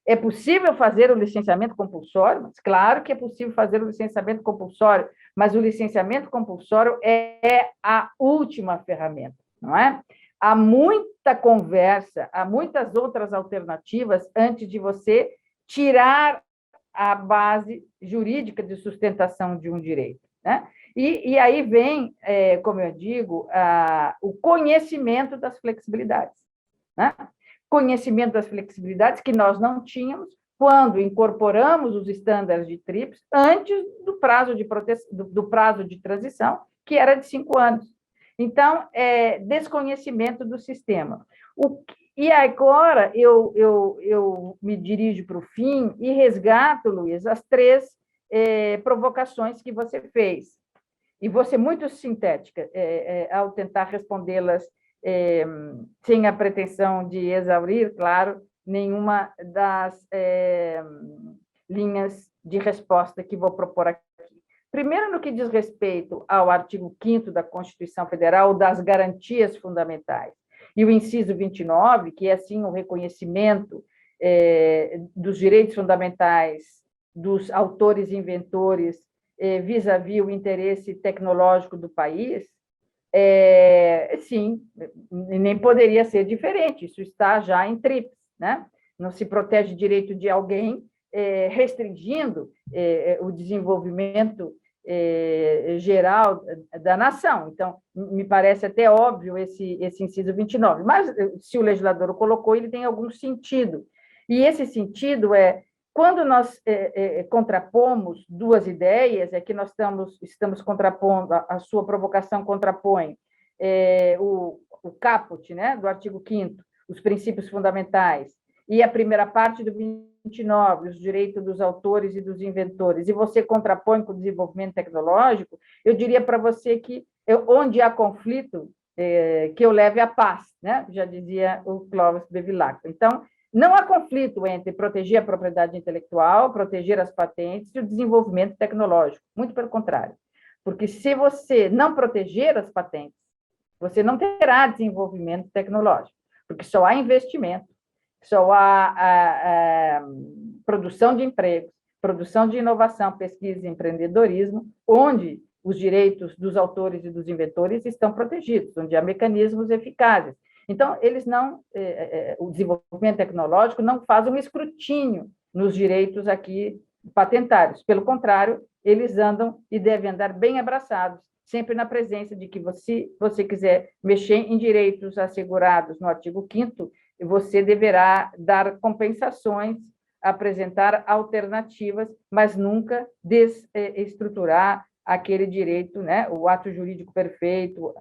É possível fazer o licenciamento compulsório? Mas claro que é possível fazer o licenciamento compulsório, mas o licenciamento compulsório é a última ferramenta, não é? Há muita conversa, há muitas outras alternativas antes de você tirar a base jurídica de sustentação de um direito, né? E aí vem, como eu digo, o conhecimento das flexibilidades, né? Conhecimento das flexibilidades que nós não tínhamos quando incorporamos os estándares de TRIPS antes do prazo de transição, que era de 5 anos. Então, desconhecimento do sistema. E agora eu me dirijo para o fim e resgato, Luiz, as 3 provocações que você fez. E vou ser muito sintética ao tentar respondê-las sem a pretensão de exaurir, claro, nenhuma das linhas de resposta que vou propor aqui. Primeiro, no que diz respeito ao artigo 5º da Constituição Federal, das garantias fundamentais, e o inciso 29, que é, assim, o reconhecimento dos direitos fundamentais dos autores e inventores vis-à-vis o interesse tecnológico do país, sim, nem poderia ser diferente, isso está já em TRIPS, né? Não se protege direito de alguém restringindo o desenvolvimento geral da nação. Então, me parece até óbvio esse inciso 29, mas se o legislador o colocou, ele tem algum sentido. E esse sentido quando nós contrapomos duas ideias, que nós estamos contrapondo, a sua provocação contrapõe o caput, né, do artigo 5º, os princípios fundamentais, e a primeira parte do 29, os direitos dos autores e dos inventores, e você contrapõe com o desenvolvimento tecnológico, eu diria para você que onde há conflito, que eu leve a paz, né? Já dizia o Clóvis Bevilacqua. Então, não há conflito entre proteger a propriedade intelectual, proteger as patentes e o desenvolvimento tecnológico, muito pelo contrário. Porque se você não proteger as patentes, você não terá desenvolvimento tecnológico, porque só há investimento, só há produção de empregos, produção de inovação, pesquisa e empreendedorismo, onde os direitos dos autores e dos inventores estão protegidos, onde há mecanismos eficazes. Então, o desenvolvimento tecnológico não faz um escrutínio nos direitos aqui patentários. Pelo contrário, eles andam e devem andar bem abraçados, sempre na presença de que você quiser mexer em direitos assegurados no artigo 5º, você deverá dar compensações, apresentar alternativas, mas nunca desestruturar aquele direito, né, o ato jurídico perfeito,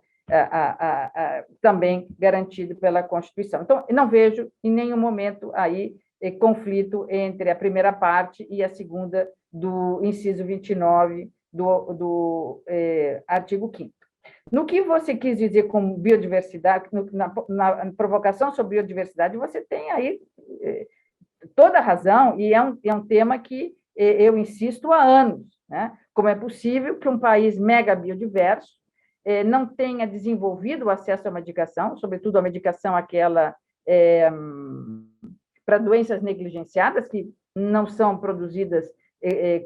também garantido pela Constituição. Então, não vejo em nenhum momento aí conflito entre a primeira parte e a segunda do inciso 29 do artigo 5º. No que você quis dizer com biodiversidade, na provocação sobre biodiversidade, você tem aí toda a razão, e é um tema que eu insisto há anos, né? Como é possível que um país mega biodiverso não tenha desenvolvido o acesso à medicação, sobretudo a medicação aquela para doenças negligenciadas, que não são produzidas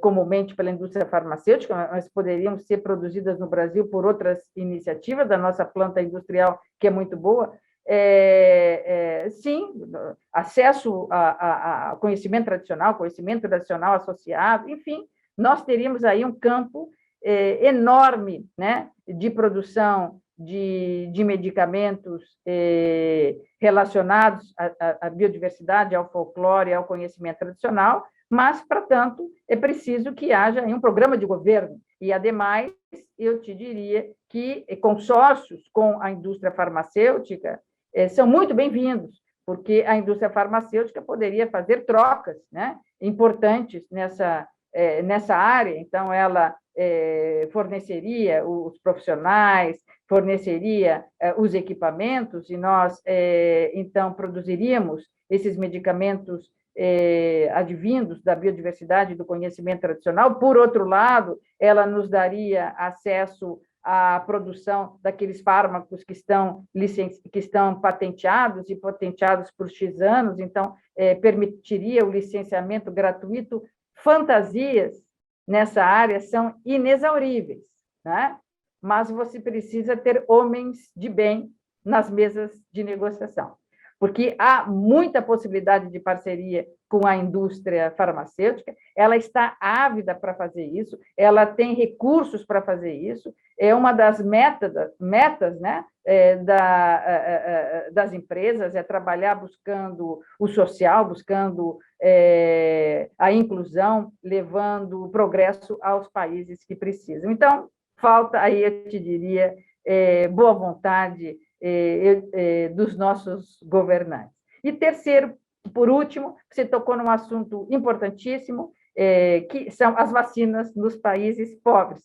comumente pela indústria farmacêutica, mas poderiam ser produzidas no Brasil por outras iniciativas da nossa planta industrial, que é muito boa. Sim, acesso a conhecimento tradicional associado, enfim, nós teríamos aí um campo enorme, né, de produção de medicamentos relacionados à biodiversidade, ao folclore, ao conhecimento tradicional, mas, para tanto, é preciso que haja um programa de governo. E, ademais, eu te diria que consórcios com a indústria farmacêutica são muito bem-vindos, porque a indústria farmacêutica poderia fazer trocas, né, importantes nessa área. Então, ela forneceria os profissionais, forneceria os equipamentos, e nós, então, produziríamos esses medicamentos advindos da biodiversidade e do conhecimento tradicional. Por outro lado, ela nos daria acesso à produção daqueles fármacos que estão patenteados e patenteados por X anos, então, permitiria o licenciamento gratuito. Fantasias nessa área são inexauríveis, né? Mas você precisa ter homens de bem nas mesas de negociação, porque há muita possibilidade de parceria com a indústria farmacêutica, ela está ávida para fazer isso, ela tem recursos para fazer isso, é uma das metas, né, das empresas, é trabalhar buscando o social, buscando a inclusão, levando o progresso aos países que precisam. Então, falta aí, eu te diria, boa vontade dos nossos governantes. E terceiro, por último, você tocou num assunto importantíssimo, que são as vacinas nos países pobres.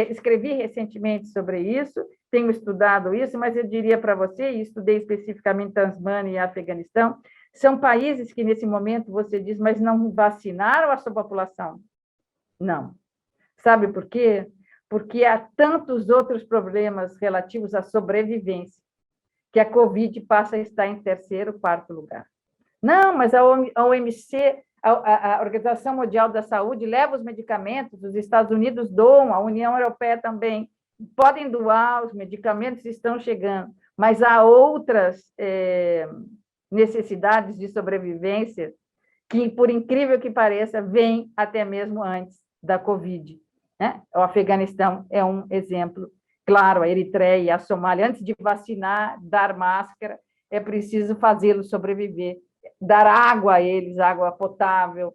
Escrevi recentemente sobre isso, tenho estudado isso, mas eu diria para você, e estudei especificamente Tasmânia e Afeganistão, são países que, nesse momento, você diz, mas não vacinaram a sua população? Não. Sabe por quê? Porque há tantos outros problemas relativos à sobrevivência, que a Covid passa a estar em terceiro, quarto lugar. Não, mas a OMC a Organização Mundial da Saúde leva os medicamentos, os Estados Unidos doam, a União Europeia também, podem doar, os medicamentos estão chegando, mas há outras necessidades de sobrevivência que, por incrível que pareça, vêm até mesmo antes da Covid, né? O Afeganistão é um exemplo claro, a Eritreia, a Somália, antes de vacinar, dar máscara, é preciso fazê-los sobreviver, dar água a eles, água potável,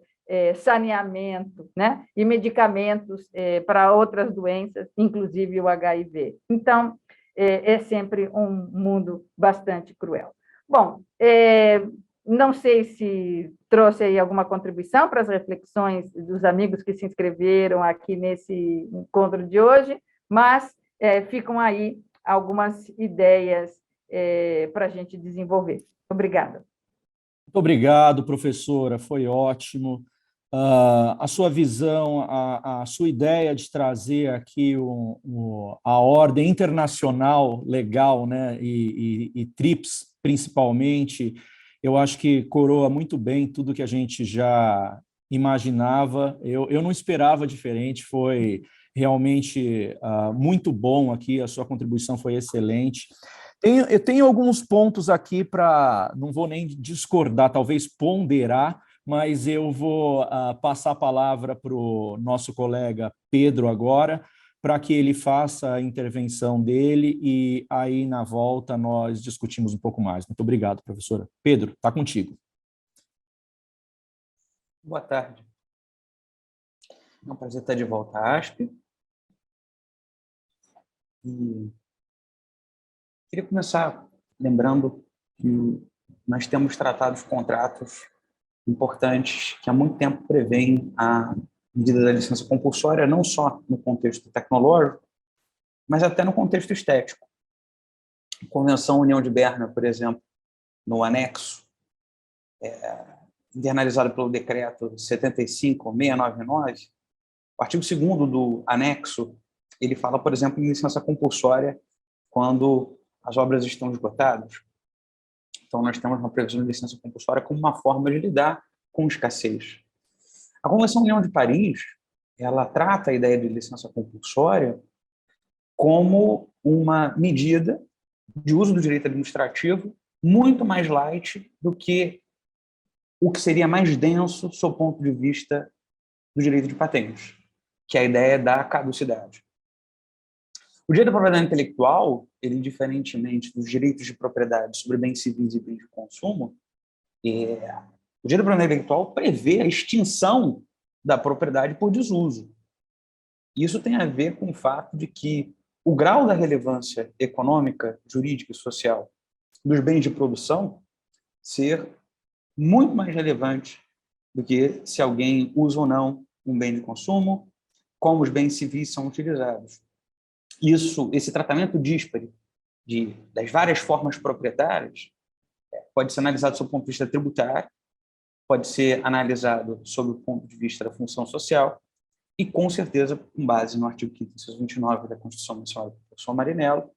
saneamento, né? E medicamentos para outras doenças, inclusive o HIV. Então, é sempre um mundo bastante cruel. Bom, não sei se trouxe aí alguma contribuição para as reflexões dos amigos que se inscreveram aqui nesse encontro de hoje, mas ficam aí algumas ideias para a gente desenvolver. Obrigada. Muito obrigado, professora, foi ótimo. A sua visão, a sua ideia de trazer aqui a ordem internacional legal, né, e TRIPS, principalmente, eu acho que coroa muito bem tudo que a gente já imaginava. Eu não esperava diferente, foi realmente muito bom aqui, a sua contribuição foi excelente. Eu tenho alguns pontos aqui para, não vou nem discordar, talvez ponderar, mas eu vou passar a palavra para o nosso colega Pedro agora, para que ele faça a intervenção dele e aí, na volta, nós discutimos um pouco mais. Muito obrigado, professora. Pedro, está contigo. Boa tarde. É um prazer estar de volta à ASP. E queria começar lembrando que nós temos tratados, contratos importantes que há muito tempo prevêem a medida da licença compulsória, não só no contexto tecnológico, mas até no contexto estético. A Convenção União de Berna, por exemplo, no anexo, internalizado pelo decreto 75.699, o artigo 2º do anexo, ele fala, por exemplo, em licença compulsória quando as obras estão esgotadas. Então, nós temos uma previsão de licença compulsória como uma forma de lidar com escassez. A Convenção União de Paris, ela trata a ideia de licença compulsória como uma medida de uso do direito administrativo muito mais light do que o que seria mais denso sob o ponto de vista do direito de patentes, que é a ideia da caducidade. O direito da propriedade intelectual, ele, diferentemente dos direitos de propriedade sobre bens civis e bens de consumo, o direito da propriedade intelectual prevê a extinção da propriedade por desuso. Isso tem a ver com o fato de que o grau da relevância econômica, jurídica e social dos bens de produção ser muito mais relevante do que se alguém usa ou não um bem de consumo, como os bens civis são utilizados. Esse tratamento díspare das várias formas proprietárias pode ser analisado sob o ponto de vista tributário, pode ser analisado sob o ponto de vista da função social e, com certeza, com base no artigo 5º, inciso 29 da Constituição Nacional do professor Marinello,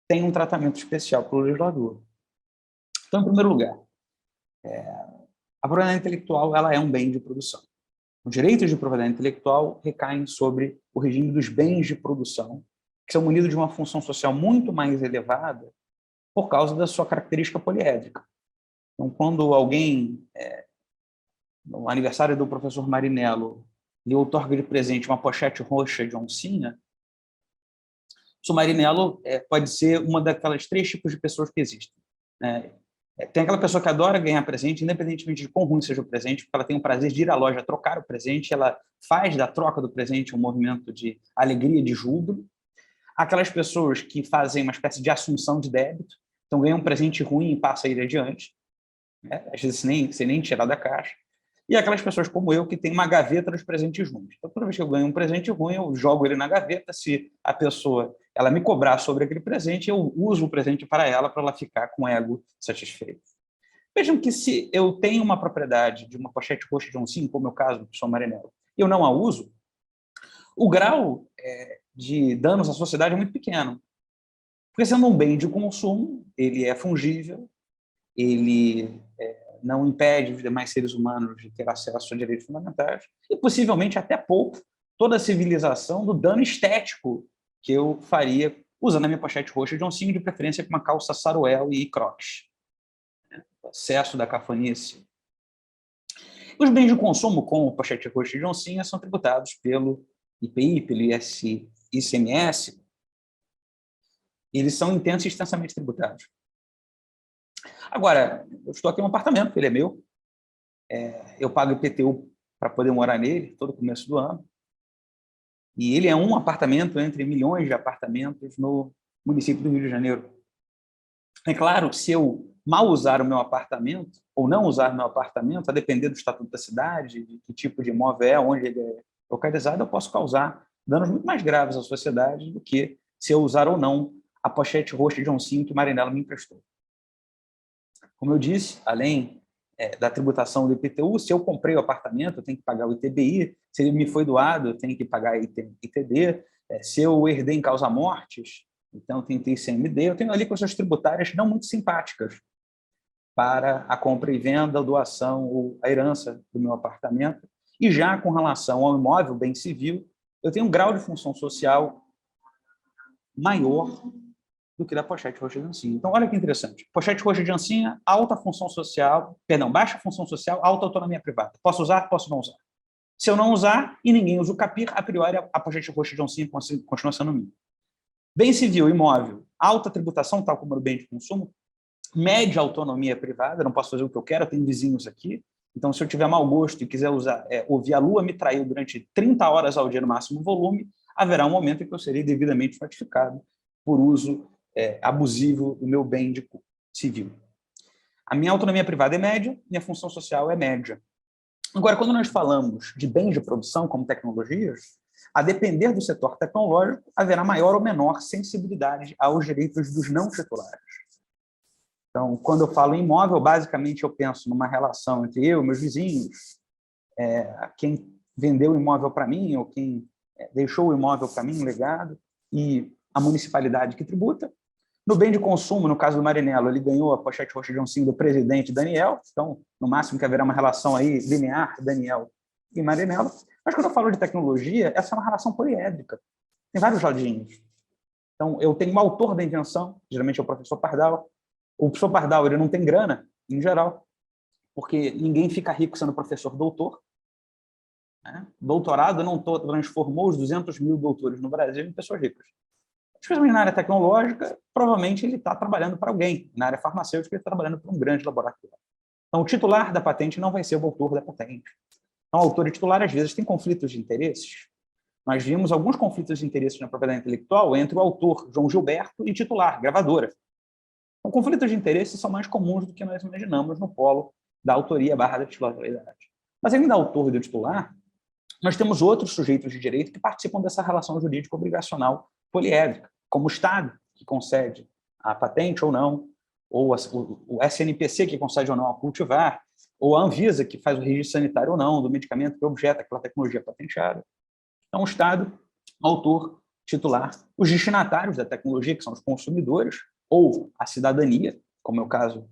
tem um tratamento especial para o legislador. Então, em primeiro lugar, a propriedade intelectual ela é um bem de produção. Os direitos de propriedade intelectual recaem sobre o regime dos bens de produção, que são munidos de uma função social muito mais elevada por causa da sua característica poliédrica. Então, quando alguém, no aniversário do professor Marinello, lhe outorga de presente uma pochete roxa de oncinha, o Marinello pode ser uma daquelas 3 tipos de pessoas que existem. Tem aquela pessoa que adora ganhar presente, independentemente de quão ruim seja o presente, porque ela tem o prazer de ir à loja trocar o presente, ela faz da troca do presente um movimento de alegria, de júbilo. Aquelas pessoas que fazem uma espécie de assunção de débito, então ganham um presente ruim e passa a ir adiante, às vezes sem nem tirar da caixa. E aquelas pessoas como eu, que tem uma gaveta dos presentes ruins. Então, toda vez que eu ganho um presente ruim, eu jogo ele na gaveta. Se a pessoa ela me cobrar sobre aquele presente, eu uso o presente para ela ficar com o ego satisfeito. Vejam que se eu tenho uma propriedade de uma pochete roxa de oncinha, como é o caso do professor Marinello, e eu não a uso, o grau de danos à sociedade é muito pequeno. Porque sendo um bem de consumo, ele é fungível, ele não impede os demais seres humanos de ter acesso a direitos fundamentais, e possivelmente até pouco toda a civilização do dano estético que eu faria usando a minha pochete roxa de oncinha, de preferência com uma calça saruel e crocs. O excesso da cafonice. Os bens de consumo com pochete roxa de oncinha são tributados pelo IPI, pelo ICMS. Eles são intensos e extensamente tributados. Agora, eu estou aqui em um apartamento, ele é meu. Eu pago IPTU para poder morar nele todo começo do ano. E ele é um apartamento entre milhões de apartamentos no município do Rio de Janeiro. É claro, se eu mal usar o meu apartamento, ou não usar o meu apartamento, a depender do estatuto da cidade, de que tipo de imóvel é, onde ele é localizado, eu posso causar danos muito mais graves à sociedade do que se eu usar ou não a pochete roxa de oncinho que Marinela me emprestou. Como eu disse, além da tributação do IPTU, se eu comprei o apartamento, eu tenho que pagar o ITBI, se ele me foi doado, eu tenho que pagar ITD, se eu herdei em causa-mortes, então eu tenho que ter ICMD, eu tenho ali questões tributárias não muito simpáticas para a compra e venda, a doação ou a herança do meu apartamento. E já com relação ao imóvel, bem civil, eu tenho um grau de função social maior do que da pochete roxa de oncinha. Então, olha que interessante. Pochete roxa de oncinha, alta função social, perdão, baixa função social, alta autonomia privada. Posso usar, posso não usar. Se eu não usar e ninguém usa o capir, a priori a pochete roxa de oncinha continua sendo minha. Bem civil, imóvel, alta tributação, tal como no bem de consumo, média autonomia privada, não posso fazer o que eu quero, eu tenho vizinhos aqui, então se eu tiver mau gosto e quiser usar, ouvir a lua me traiu durante 30 horas ao dia no máximo volume, haverá um momento em que eu serei devidamente notificado por uso abusivo do meu bem civil. A minha autonomia privada é média, minha função social é média. Agora, quando nós falamos de bens de produção, como tecnologias, a depender do setor tecnológico, haverá maior ou menor sensibilidade aos direitos dos não titulares. Então, quando eu falo em imóvel, basicamente eu penso numa relação entre eu e meus vizinhos, quem vendeu o imóvel para mim, ou quem deixou o imóvel para mim, um legado, e a municipalidade que tributa. No bem de consumo, no caso do Marinello, ele ganhou a pochete roxa de oncinho do presidente Daniel, então, no máximo que haverá uma relação aí linear, Daniel e Marinello. Mas quando eu falo de tecnologia, essa é uma relação poliédrica. Tem vários ladinhos. Então, eu tenho um autor da invenção, geralmente é o professor Pardal. O professor Pardal, ele não tem grana, em geral, porque ninguém fica rico sendo professor doutor. Doutorado não transformou os 200 mil doutores no Brasil em pessoas ricas. Especialmente na área tecnológica, provavelmente ele está trabalhando para alguém. Na área farmacêutica, ele está trabalhando para um grande laboratório. Então, o titular da patente não vai ser o autor da patente. Então, o autor e titular, às vezes, tem conflitos de interesses. Nós vimos alguns conflitos de interesses na propriedade intelectual entre o autor, João Gilberto, e titular, gravadora. Então, conflitos de interesses são mais comuns do que nós imaginamos no polo da autoria / da titularidade. Mas, além do autor e do titular, nós temos outros sujeitos de direito que participam dessa relação jurídica obrigacional poliédrica, como o Estado, que concede a patente ou não, ou o SNPC, que concede ou não a cultivar, ou a Anvisa, que faz o registro sanitário ou não do medicamento que objeta aquela tecnologia patenteada. Então, o Estado, autor, titular, os destinatários da tecnologia, que são os consumidores, ou a cidadania, como é o caso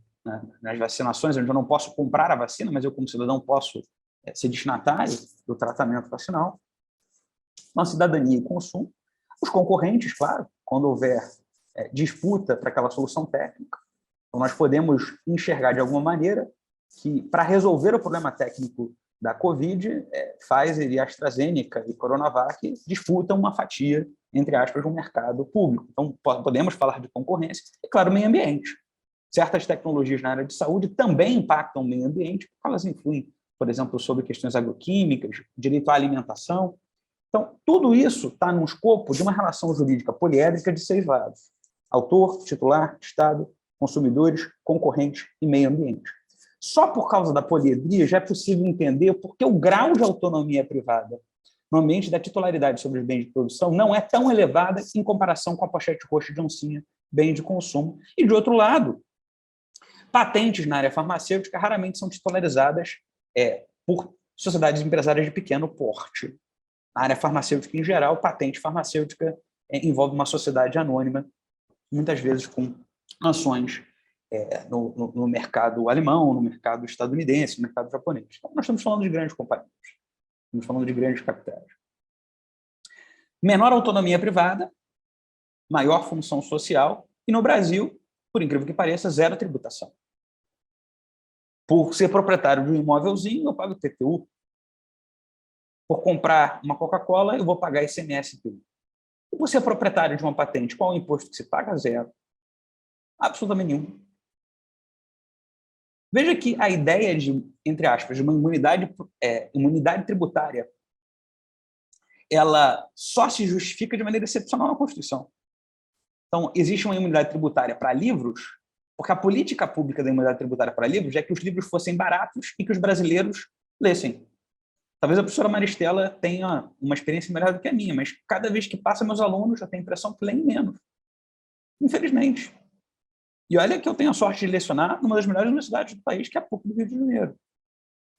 nas vacinações, onde eu não posso comprar a vacina, mas eu, como cidadão, posso ser destinatário do tratamento vacinal. Uma cidadania e consumo. Os concorrentes, claro, quando houver disputa para aquela solução técnica. Então, nós podemos enxergar de alguma maneira que, para resolver o problema técnico da Covid, Pfizer e AstraZeneca e Coronavac disputam uma fatia, entre aspas, de um mercado público. Então, podemos falar de concorrência e, claro, meio ambiente. Certas tecnologias na área de saúde também impactam o meio ambiente, porque elas influem, por exemplo, sobre questões agroquímicas, direito à alimentação. Então, tudo isso está no escopo de uma relação jurídica poliédrica de 6 lados: autor, titular, Estado, consumidores, concorrentes e meio ambiente. Só por causa da poliedria já é possível entender por que o grau de autonomia privada no ambiente da titularidade sobre os bens de produção não é tão elevada em comparação com a pochete roxa de oncinha, bem de consumo. E, de outro lado, patentes na área farmacêutica raramente são titularizadas por sociedades empresárias de pequeno porte. Na área farmacêutica, em geral, patente farmacêutica envolve uma sociedade anônima, muitas vezes com ações no mercado alemão, no mercado estadunidense, no mercado japonês. Então, nós estamos falando de grandes companhias, estamos falando de grandes capitais. Menor autonomia privada, maior função social, e no Brasil, por incrível que pareça, zero tributação. Por ser proprietário de um imóvelzinho, eu pago IPTU. Por comprar uma Coca-Cola, eu vou pagar ICMS. E por ser proprietário de uma patente, qual é o imposto que se paga? Zero. Absolutamente nenhum. Veja que a ideia de, entre aspas, de uma imunidade tributária, ela só se justifica de maneira excepcional na Constituição. Então, existe uma imunidade tributária para livros, porque a política pública da imunidade tributária para livros é que os livros fossem baratos e que os brasileiros lessem. Talvez a professora Maristela tenha uma experiência melhor do que a minha, mas cada vez que passa, meus alunos já têm a impressão que leem menos. Infelizmente. E olha que eu tenho a sorte de lecionar numa das melhores universidades do país, que é a PUC do Rio de Janeiro.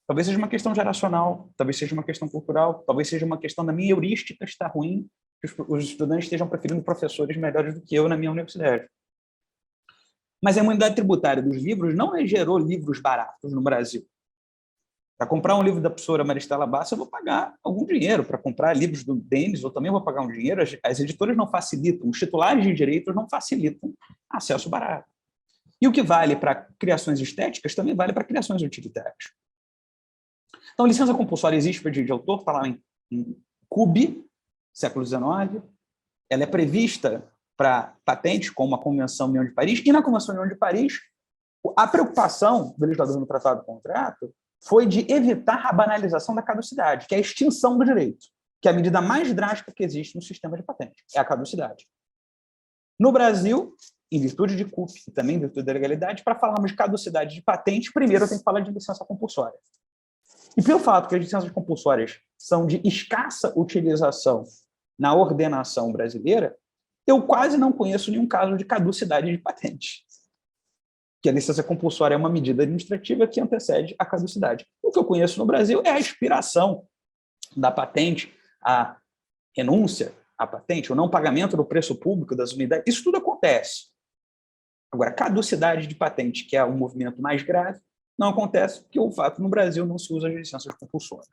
Talvez seja uma questão geracional, talvez seja uma questão cultural, talvez seja uma questão da minha heurística estar ruim, que os estudantes estejam preferindo professores melhores do que eu na minha universidade. Mas a imunidade tributária dos livros não gerou livros baratos no Brasil. Para comprar um livro da professora Maristela Basso, eu vou pagar algum dinheiro. Para comprar livros do Denis, eu também vou pagar um dinheiro. As editoras não facilitam, os titulares de direitos não facilitam acesso barato. E o que vale para criações estéticas também vale para criações utilitárias. Então, a licença compulsória existe para direito de autor, está lá em CUB, século XIX. Ela é prevista para patentes, como a Convenção União de Paris, e na Convenção União de Paris, a preocupação do legislador no Tratado do Contrato foi de evitar a banalização da caducidade, que é a extinção do direito, que é a medida mais drástica que existe no sistema de patente, é a caducidade. No Brasil, em virtude de CUP e também em virtude da legalidade, para falarmos de caducidade de patente, primeiro eu tenho que falar de licença compulsória. E pelo fato que as licenças compulsórias são de escassa utilização na ordenação brasileira, eu quase não conheço nenhum caso de caducidade de patente. Que a licença compulsória é uma medida administrativa que antecede a caducidade. O que eu conheço no Brasil é a expiração da patente, a renúncia à patente, o não pagamento do preço público das unidades. Isso tudo acontece. Agora, caducidade de patente, que é o movimento mais grave, não acontece porque o fato no Brasil não se usa as licenças compulsórias.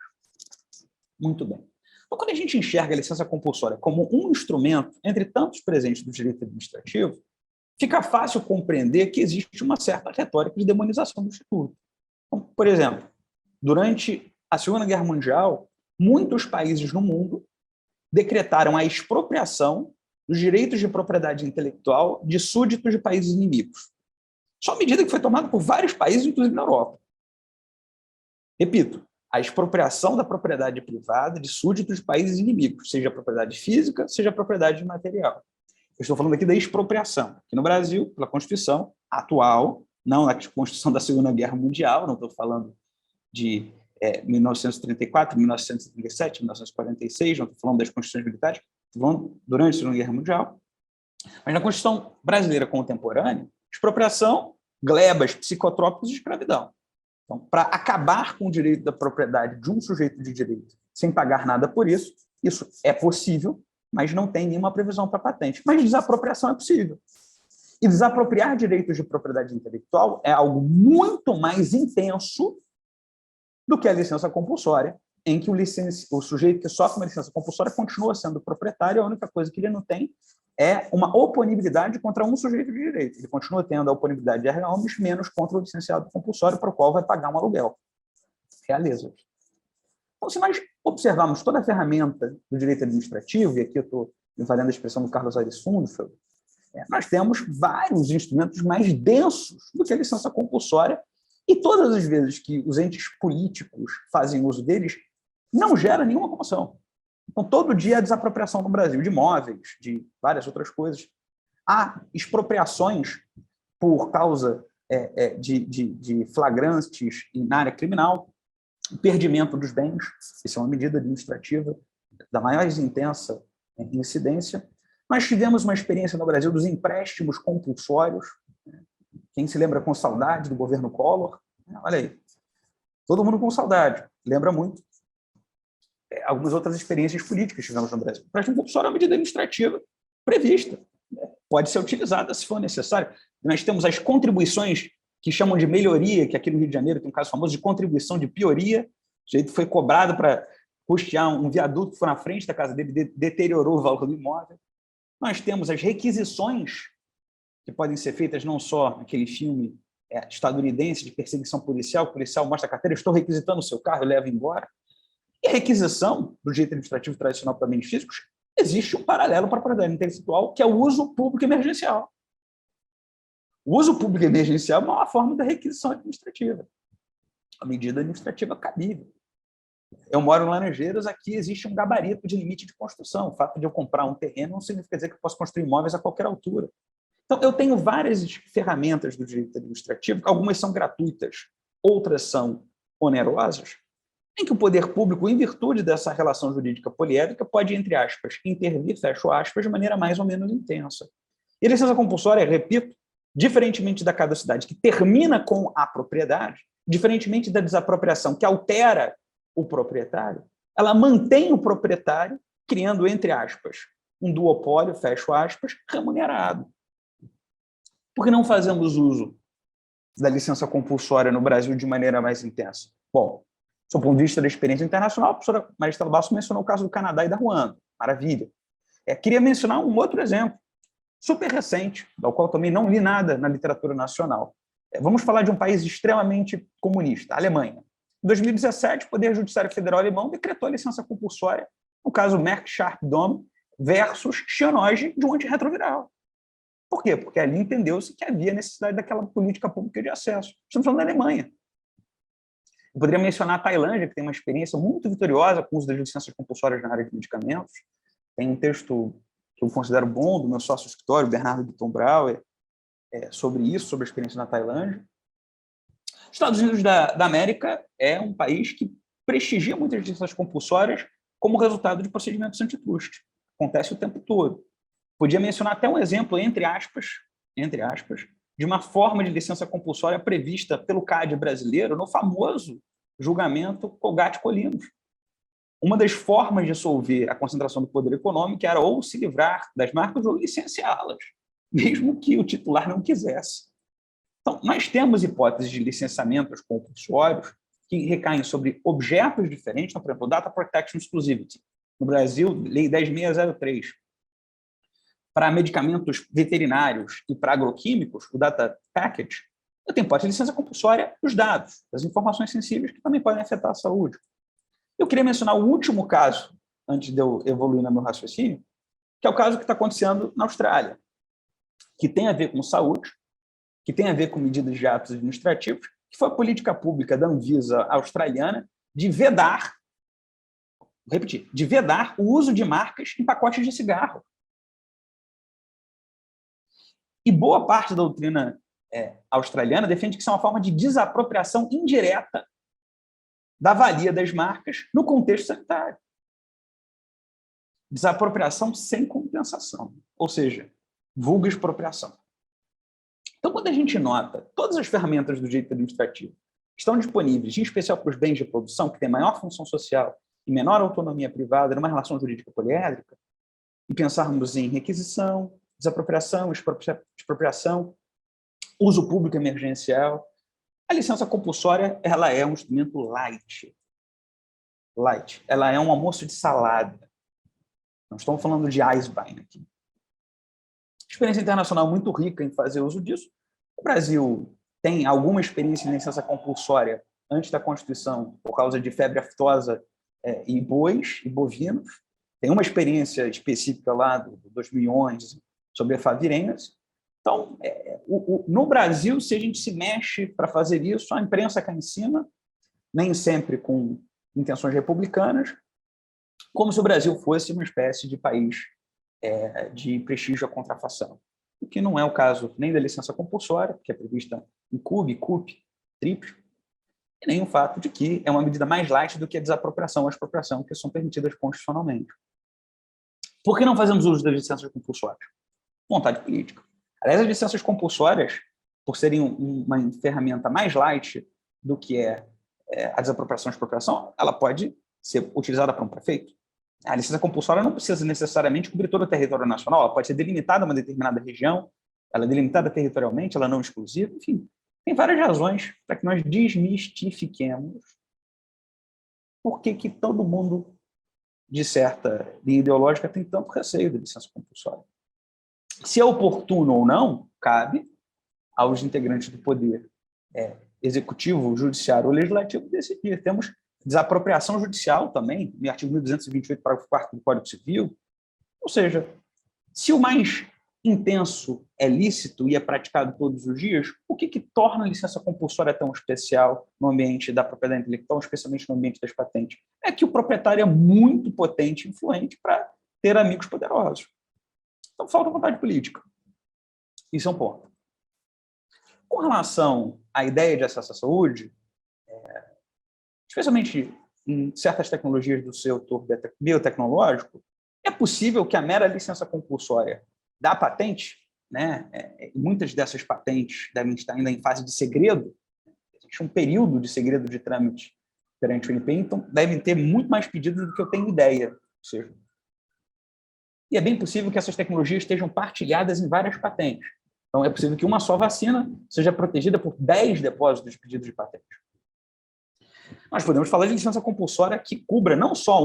Muito bem. Então, quando a gente enxerga a licença compulsória como um instrumento, entre tantos presentes do direito administrativo, fica fácil compreender que existe uma certa retórica de demonização do Instituto. Então, por exemplo, durante a Segunda Guerra Mundial, muitos países no mundo decretaram a expropriação dos direitos de propriedade intelectual de súditos de países inimigos. Isso é uma medida que foi tomada por vários países, inclusive na Europa. Repito, a expropriação da propriedade privada de súditos de países inimigos, seja a propriedade física, seja a propriedade material. Eu estou falando aqui da expropriação. Aqui no Brasil, pela Constituição atual, não na Constituição da Segunda Guerra Mundial, não estou falando de 1934, 1937, 1946, não estou falando das Constituições militares, estou falando durante a Segunda Guerra Mundial. Mas na Constituição brasileira contemporânea, expropriação, glebas, psicotrópicos e escravidão. Então, para acabar com o direito da propriedade de um sujeito de direito sem pagar nada por isso, isso é possível, mas não tem nenhuma previsão para patente. Mas desapropriação é possível. E desapropriar direitos de propriedade intelectual é algo muito mais intenso do que a licença compulsória, em que o sujeito que sofre uma licença compulsória continua sendo proprietário, a única coisa que ele não tem é uma oponibilidade contra um sujeito de direito. Ele continua tendo a oponibilidade de R. Almes, menos contra o licenciado compulsório, para o qual vai pagar um aluguel. Realeza. Então, se nós observarmos toda a ferramenta do direito administrativo, e aqui eu estou me valendo a expressão do Carlos Aires Sundfeld, nós temos vários instrumentos mais densos do que a licença compulsória, e todas as vezes que os entes políticos fazem uso deles, não gera nenhuma comoção. Então, todo dia há desapropriação no Brasil de imóveis, de várias outras coisas. Há expropriações por causa de flagrantes na área criminal, perdimento dos bens, isso é uma medida administrativa da mais intensa incidência. Nós tivemos uma experiência no Brasil dos empréstimos compulsórios, quem se lembra com saudade do governo Collor? Olha aí, todo mundo com saudade, lembra muito. Algumas outras experiências políticas que tivemos no Brasil. O empréstimo compulsório é uma medida administrativa prevista, pode ser utilizada se for necessário. Nós temos as contribuições que chamam de melhoria, que aqui no Rio de Janeiro tem um caso famoso de contribuição de pioria. O sujeito foi cobrado para custear um viaduto que foi na frente da casa dele, deteriorou o valor do imóvel. Nós temos as requisições, que podem ser feitas não só naquele filme estadunidense de perseguição policial, o policial mostra a carteira, estou requisitando o seu carro e levo embora. E a requisição, do direito administrativo tradicional para bens físicos, existe um paralelo para a propriedade intelectual, que é o uso público emergencial. O uso público emergencial é uma forma da requisição administrativa, a medida administrativa cabível. Eu moro em Laranjeiras, aqui existe um gabarito de limite de construção. O fato de eu comprar um terreno não significa dizer que eu posso construir imóveis a qualquer altura. Então, eu tenho várias ferramentas do direito administrativo, algumas são gratuitas, outras são onerosas, em que o poder público, em virtude dessa relação jurídica poliédrica, pode, entre aspas, intervir, fecho aspas, de maneira mais ou menos intensa. E a licença compulsória, repito, diferentemente da caducidade, que termina com a propriedade, diferentemente da desapropriação, que altera o proprietário, ela mantém o proprietário, criando, entre aspas, um duopólio, fecho aspas, remunerado. Por que não fazemos uso da licença compulsória no Brasil de maneira mais intensa? Bom, do ponto de vista da experiência internacional, a professora Maristela Basso mencionou o caso do Canadá e da Ruanda. Maravilha. Queria mencionar um outro exemplo, super recente, do qual também não li nada na literatura nacional. Vamos falar de um país extremamente comunista, a Alemanha. Em 2017, o Poder Judiciário Federal alemão decretou a licença compulsória no caso Merck Sharp Dome versus Cyanogen de um antirretroviral. Por quê? Porque ali entendeu-se que havia necessidade daquela política pública de acesso. Estamos falando da Alemanha. Eu poderia mencionar a Tailândia, que tem uma experiência muito vitoriosa com o uso das licenças compulsórias na área de medicamentos. Tem um texto que eu considero bom, do meu sócio escritório, Bernardo Bitton Brauer, sobre isso, sobre a experiência na Tailândia. Os Estados Unidos da América é um país que prestigia muitas licenças compulsórias como resultado de procedimentos antitruste. Acontece o tempo todo. Podia mencionar até um exemplo, entre aspas, de uma forma de licença compulsória prevista pelo CAD brasileiro no famoso julgamento Colgate-Colinos. Uma das formas de dissolver a concentração do poder econômico era ou se livrar das marcas ou licenciá-las, mesmo que o titular não quisesse. Então, nós temos hipóteses de licenciamentos compulsórios que recaem sobre objetos diferentes, então, por exemplo, Data Protection Exclusivity. No Brasil, Lei 10.603. Para medicamentos veterinários e para agroquímicos, o Data Package, eu tenho hipótese de licença compulsória dos dados, das informações sensíveis que também podem afetar a saúde. Eu queria mencionar o último caso, antes de eu evoluir no meu raciocínio, que é o caso que está acontecendo na Austrália, que tem a ver com saúde, que tem a ver com medidas de atos administrativos, que foi a política pública da Anvisa australiana de vedar, vou repetir, de vedar o uso de marcas em pacotes de cigarro. E boa parte da doutrina australiana defende que isso é uma forma de desapropriação indireta da valia das marcas no contexto sanitário. Desapropriação sem compensação, ou seja, vulga expropriação. Então, quando a gente nota todas as ferramentas do direito administrativo estão disponíveis, em especial para os bens de produção, que têm maior função social e menor autonomia privada numa relação jurídica poliédrica, e pensarmos em requisição, desapropriação, expropriação, uso público emergencial, a licença compulsória ela é um instrumento light. Ela é um almoço de salada. Não estamos falando de Eisbein aqui. Experiência internacional muito rica em fazer uso disso. O Brasil tem alguma experiência em licença compulsória antes da Constituição por causa de febre aftosa e bois e bovinos. Tem uma experiência específica lá do 2011 sobre a favirenhas. Então, no Brasil, se a gente se mexe para fazer isso, a imprensa cai em cima, nem sempre com intenções republicanas, como se o Brasil fosse uma espécie de país de prestígio à contrafação. O que não é o caso nem da licença compulsória, que é prevista em CUB, CUP, TRIPS, e nem o fato de que é uma medida mais light do que a desapropriação ou a expropriação, que são permitidas constitucionalmente. Por que não fazemos uso das licenças compulsórias? Vontade política. Aliás, as licenças compulsórias, por serem uma ferramenta mais light do que a desapropriação e expropriação, ela pode ser utilizada por um prefeito. A licença compulsória não precisa necessariamente cobrir todo o território nacional, ela pode ser delimitada a uma determinada região, ela é delimitada territorialmente, ela não é exclusiva, enfim, tem várias razões para que nós desmistifiquemos por que todo mundo de certa linha ideológica tem tanto receio da licença compulsória. Se é oportuno ou não, cabe aos integrantes do poder executivo, judiciário ou legislativo decidir. Temos desapropriação judicial também, no artigo 1228, parágrafo 4º do Código Civil. Ou seja, se o mais intenso é lícito e é praticado todos os dias, o que torna a licença compulsória tão especial no ambiente da propriedade intelectual, especialmente no ambiente das patentes? É que o proprietário é muito potente e influente para ter amigos poderosos. Então, falta vontade política. Isso é um ponto. Com relação à ideia de acesso à saúde, especialmente em certas tecnologias do setor biotecnológico, é possível que a mera licença compulsória da patente, né, muitas dessas patentes devem estar ainda em fase de segredo, existe um período de segredo de trâmite perante o INPI, então devem ter muito mais pedidos do que eu tenho ideia. Ou seja, e é bem possível que essas tecnologias estejam partilhadas em várias patentes. Então, é possível que uma só vacina seja protegida por 10 depósitos de pedidos de patente. Nós podemos falar de licença compulsória que cubra não só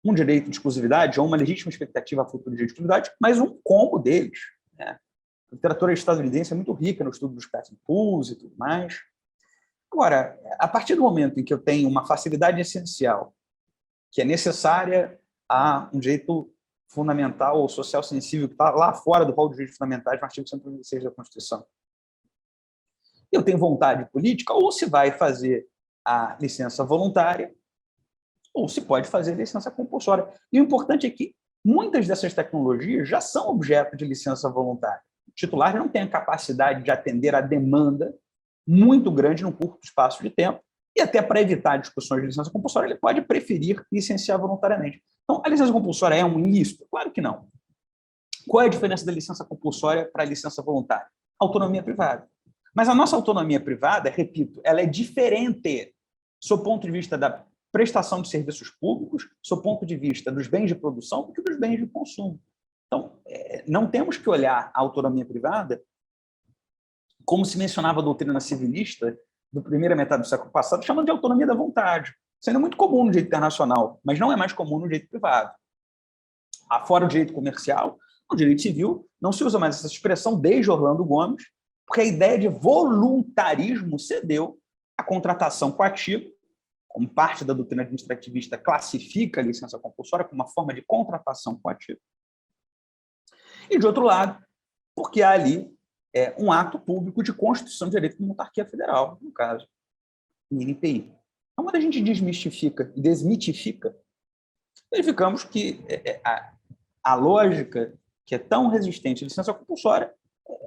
um direito de exclusividade ou uma legítima expectativa a futuro de exclusividade, mas um combo deles. Né? A literatura estadunidense é muito rica no estudo dos patent pools e tudo mais. Agora, a partir do momento em que eu tenho uma facilidade essencial que é necessária a um direito fundamental ou social sensível que está lá fora do rol de direitos fundamentais no artigo 136 da Constituição, eu tenho vontade política, ou se vai fazer a licença voluntária, ou se pode fazer licença compulsória. E o importante é que muitas dessas tecnologias já são objeto de licença voluntária. O titular não tem a capacidade de atender a demanda muito grande num curto espaço de tempo, e até para evitar discussões de licença compulsória, ele pode preferir licenciar voluntariamente. Então, a licença compulsória é um ilícito? Claro que não. Qual é a diferença da licença compulsória para a licença voluntária? Autonomia privada. Mas a nossa autonomia privada, repito, ela é diferente sob o ponto de vista da prestação de serviços públicos, sob o ponto de vista dos bens de produção do que dos bens de consumo. Então, não temos que olhar a autonomia privada como se mencionava a doutrina civilista da primeira metade do século passado, chamando de autonomia da vontade. Isso ainda é muito comum no direito internacional, mas não é mais comum no direito privado. Afora o direito comercial, no direito civil, não se usa mais essa expressão desde Orlando Gomes, porque a ideia de voluntarismo cedeu à contratação coativa, como parte da doutrina administrativista classifica a licença compulsória como uma forma de contratação coativa. E, de outro lado, porque há ali um ato público de constituição de direito da monarquia federal, no caso, o INPI. Então, quando a gente desmistifica e desmitifica, verificamos que a lógica que é tão resistente à licença compulsória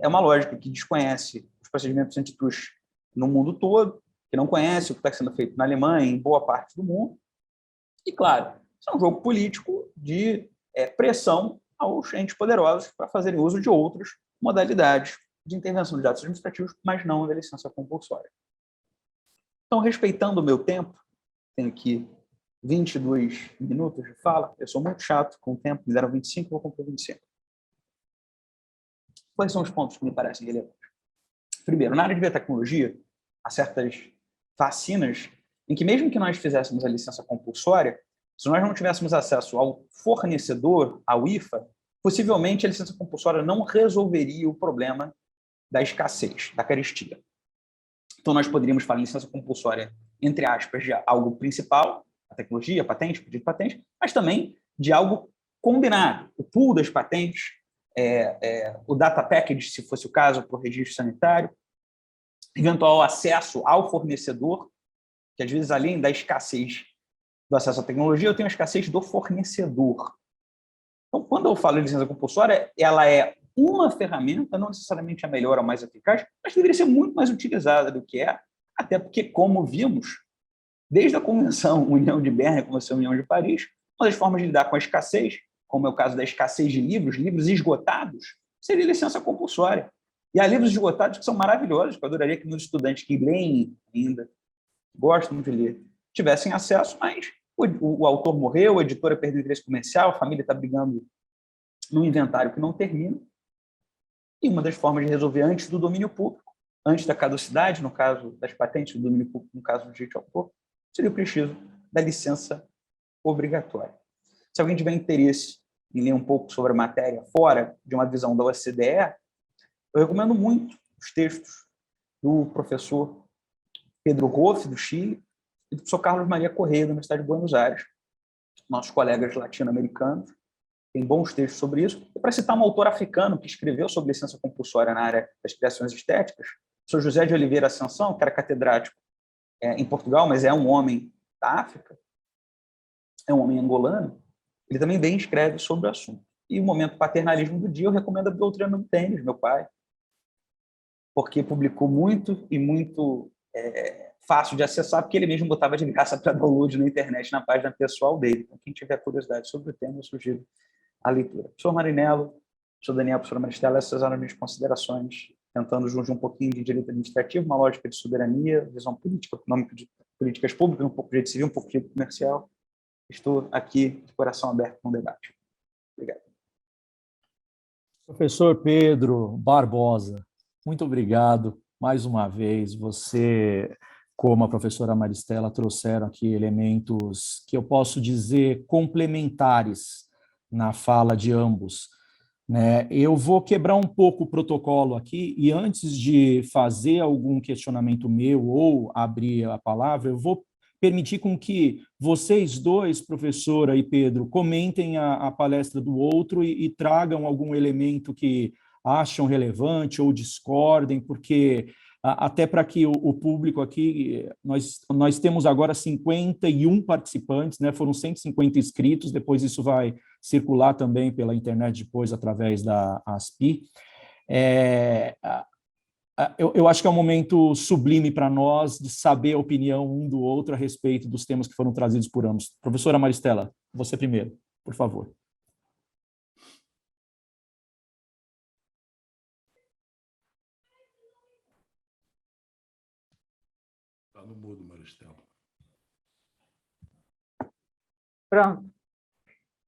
é uma lógica que desconhece os procedimentos antitrust no mundo todo, que não conhece o que está sendo feito na Alemanha, em boa parte do mundo. E, claro, isso é um jogo político de pressão aos entes poderosos para fazerem uso de outras modalidades de intervenção de atos administrativos, mas não da licença compulsória. Então, respeitando o meu tempo, tenho aqui 22 minutos de fala, eu sou muito chato com o tempo, me deram 25, vou cumprir 25. Quais são os pontos que me parecem relevantes? Primeiro, na área de biotecnologia, há certas vacinas em que, mesmo que nós fizéssemos a licença compulsória, se nós não tivéssemos acesso ao fornecedor, ao IFA, possivelmente a licença compulsória não resolveria o problema da escassez, da carestia. Então, nós poderíamos falar em licença compulsória, entre aspas, de algo principal, a tecnologia, a patente, pedido de patente, mas também de algo combinado, o pool das patentes, o data package, se fosse o caso, para o registro sanitário, eventual acesso ao fornecedor, que às vezes, além da escassez do acesso à tecnologia, eu tenho a escassez do fornecedor. Então, quando eu falo de licença compulsória, ela é uma ferramenta, não necessariamente a melhor ou mais eficaz, mas deveria ser muito mais utilizada do que até porque, como vimos, desde a Convenção União de Berna e a Convenção União de Paris, uma das formas de lidar com a escassez, como é o caso da escassez de livros esgotados, seria licença compulsória. E há livros esgotados que são maravilhosos, que eu adoraria que meus estudantes que leem ainda, gostam de ler, tivessem acesso, mas o autor morreu, a editora perdeu o interesse comercial, a família está brigando num inventário que não termina. E uma das formas de resolver antes do domínio público, antes da caducidade, no caso das patentes, do domínio público, no caso do direito de autor, seria o preciso da licença obrigatória. Se alguém tiver interesse em ler um pouco sobre a matéria fora de uma visão da OCDE, eu recomendo muito os textos do professor Pedro Hoff, do Chile, e do professor Carlos Maria Correia, da Universidade de Buenos Aires, nossos colegas latino-americanos. Tem bons textos sobre isso. E para citar um autor africano que escreveu sobre licença compulsória na área das criações estéticas, o Sr. José de Oliveira Ascensão, que era catedrático em Portugal, mas é um homem da África, é um homem angolano, ele também bem escreve sobre o assunto. E o momento paternalismo do dia, eu recomendo a Doutrina do Tênis, meu pai, porque publicou muito e muito fácil de acessar, porque ele mesmo botava de graça para download na internet, na página pessoal dele. Então, quem tiver curiosidade sobre o tema, eu sugiro a leitura. Professor Marinello, professor Daniel, professora Maristela, essas eram as minhas considerações, tentando juntar um pouquinho de direito administrativo, uma lógica de soberania, visão política, econômica de políticas públicas, um pouco de direito civil, um pouco de direito comercial. Estou aqui de coração aberto para um debate. Obrigado. Professor Pedro Barbosa, muito obrigado mais uma vez. Você, como a professora Maristela, trouxeram aqui elementos que eu posso dizer complementares na fala de ambos, né? Eu vou quebrar um pouco o protocolo aqui e antes de fazer algum questionamento meu ou abrir a palavra, eu vou permitir com que vocês dois, professora e Pedro, comentem a palestra do outro e tragam algum elemento que acham relevante ou discordem, porque até para que o público aqui, nós temos agora 51 participantes, né? Foram 150 inscritos, depois isso vai circular também pela internet depois através da ASPI. Eu acho que é um momento sublime para nós de saber a opinião um do outro a respeito dos temas que foram trazidos por ambos. Professora Maristela, você primeiro, por favor. Está no mudo, Maristela. Pronto.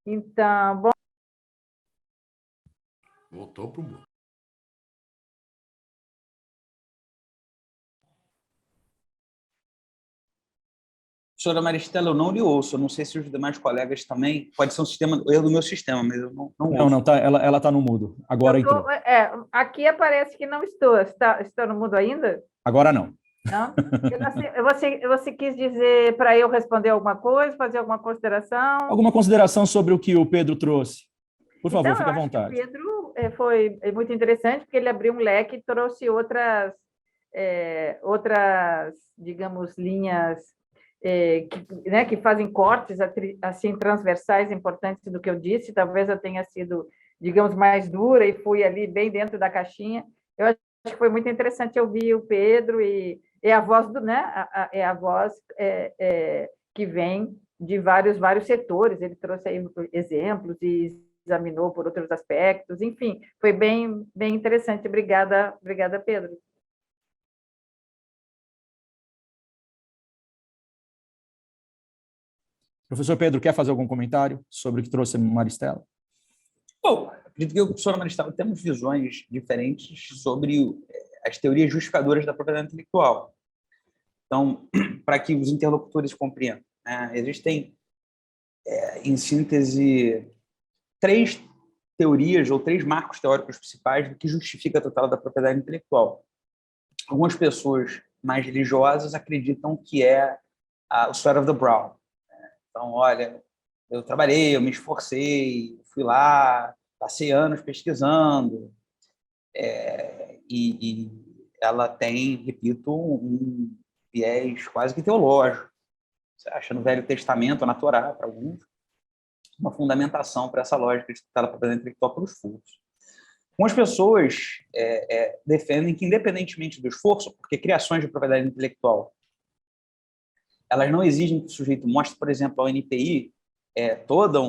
Então, bom. Voltou para o mudo. Professora Maristela, eu não lhe ouço. Eu não sei se os demais colegas também. Pode ser um erro do meu sistema, mas eu não ouço. Não, tá, ela está no mudo. Agora entrou. Aqui aparece que não estou. Está no mudo ainda? Agora não. Não? Você quis dizer para eu responder alguma coisa, fazer alguma consideração? Alguma consideração sobre o que o Pedro trouxe? Por favor, Então, fique à vontade. O Pedro foi muito interessante, porque ele abriu um leque e trouxe outras, digamos, linhas que fazem cortes assim transversais importantes do que eu disse. Talvez eu tenha sido, digamos, mais dura e fui ali bem dentro da caixinha. Eu acho que foi muito interessante ouvir o Pedro e a voz que vem de vários setores. Ele trouxe aí exemplos e examinou por outros aspectos. Enfim, foi bem interessante. Obrigada, Pedro. Professor Pedro, quer fazer algum comentário sobre o que trouxe a Maristela? Bom, acredito que eu e a professora Maristela temos visões diferentes sobre as teorias justificadoras da propriedade intelectual. Então, para que os interlocutores compreendam, né, existem, em síntese, 3 teorias ou 3 marcos teóricos principais do que justifica a tutela da propriedade intelectual. Algumas pessoas mais religiosas acreditam que é o sweat of the brow. Então, olha, eu trabalhei, eu me esforcei, fui lá, passei anos pesquisando, e ela tem, repito, um viés quase que teológico. Você acha no Velho Testamento, na Torá, para alguns, uma fundamentação para essa lógica de tutela da propriedade intelectual pelos esforço. Algumas pessoas defendem que, independentemente do esforço, porque criações de propriedade intelectual elas não exigem que o sujeito mostre, por exemplo, ao NPI todo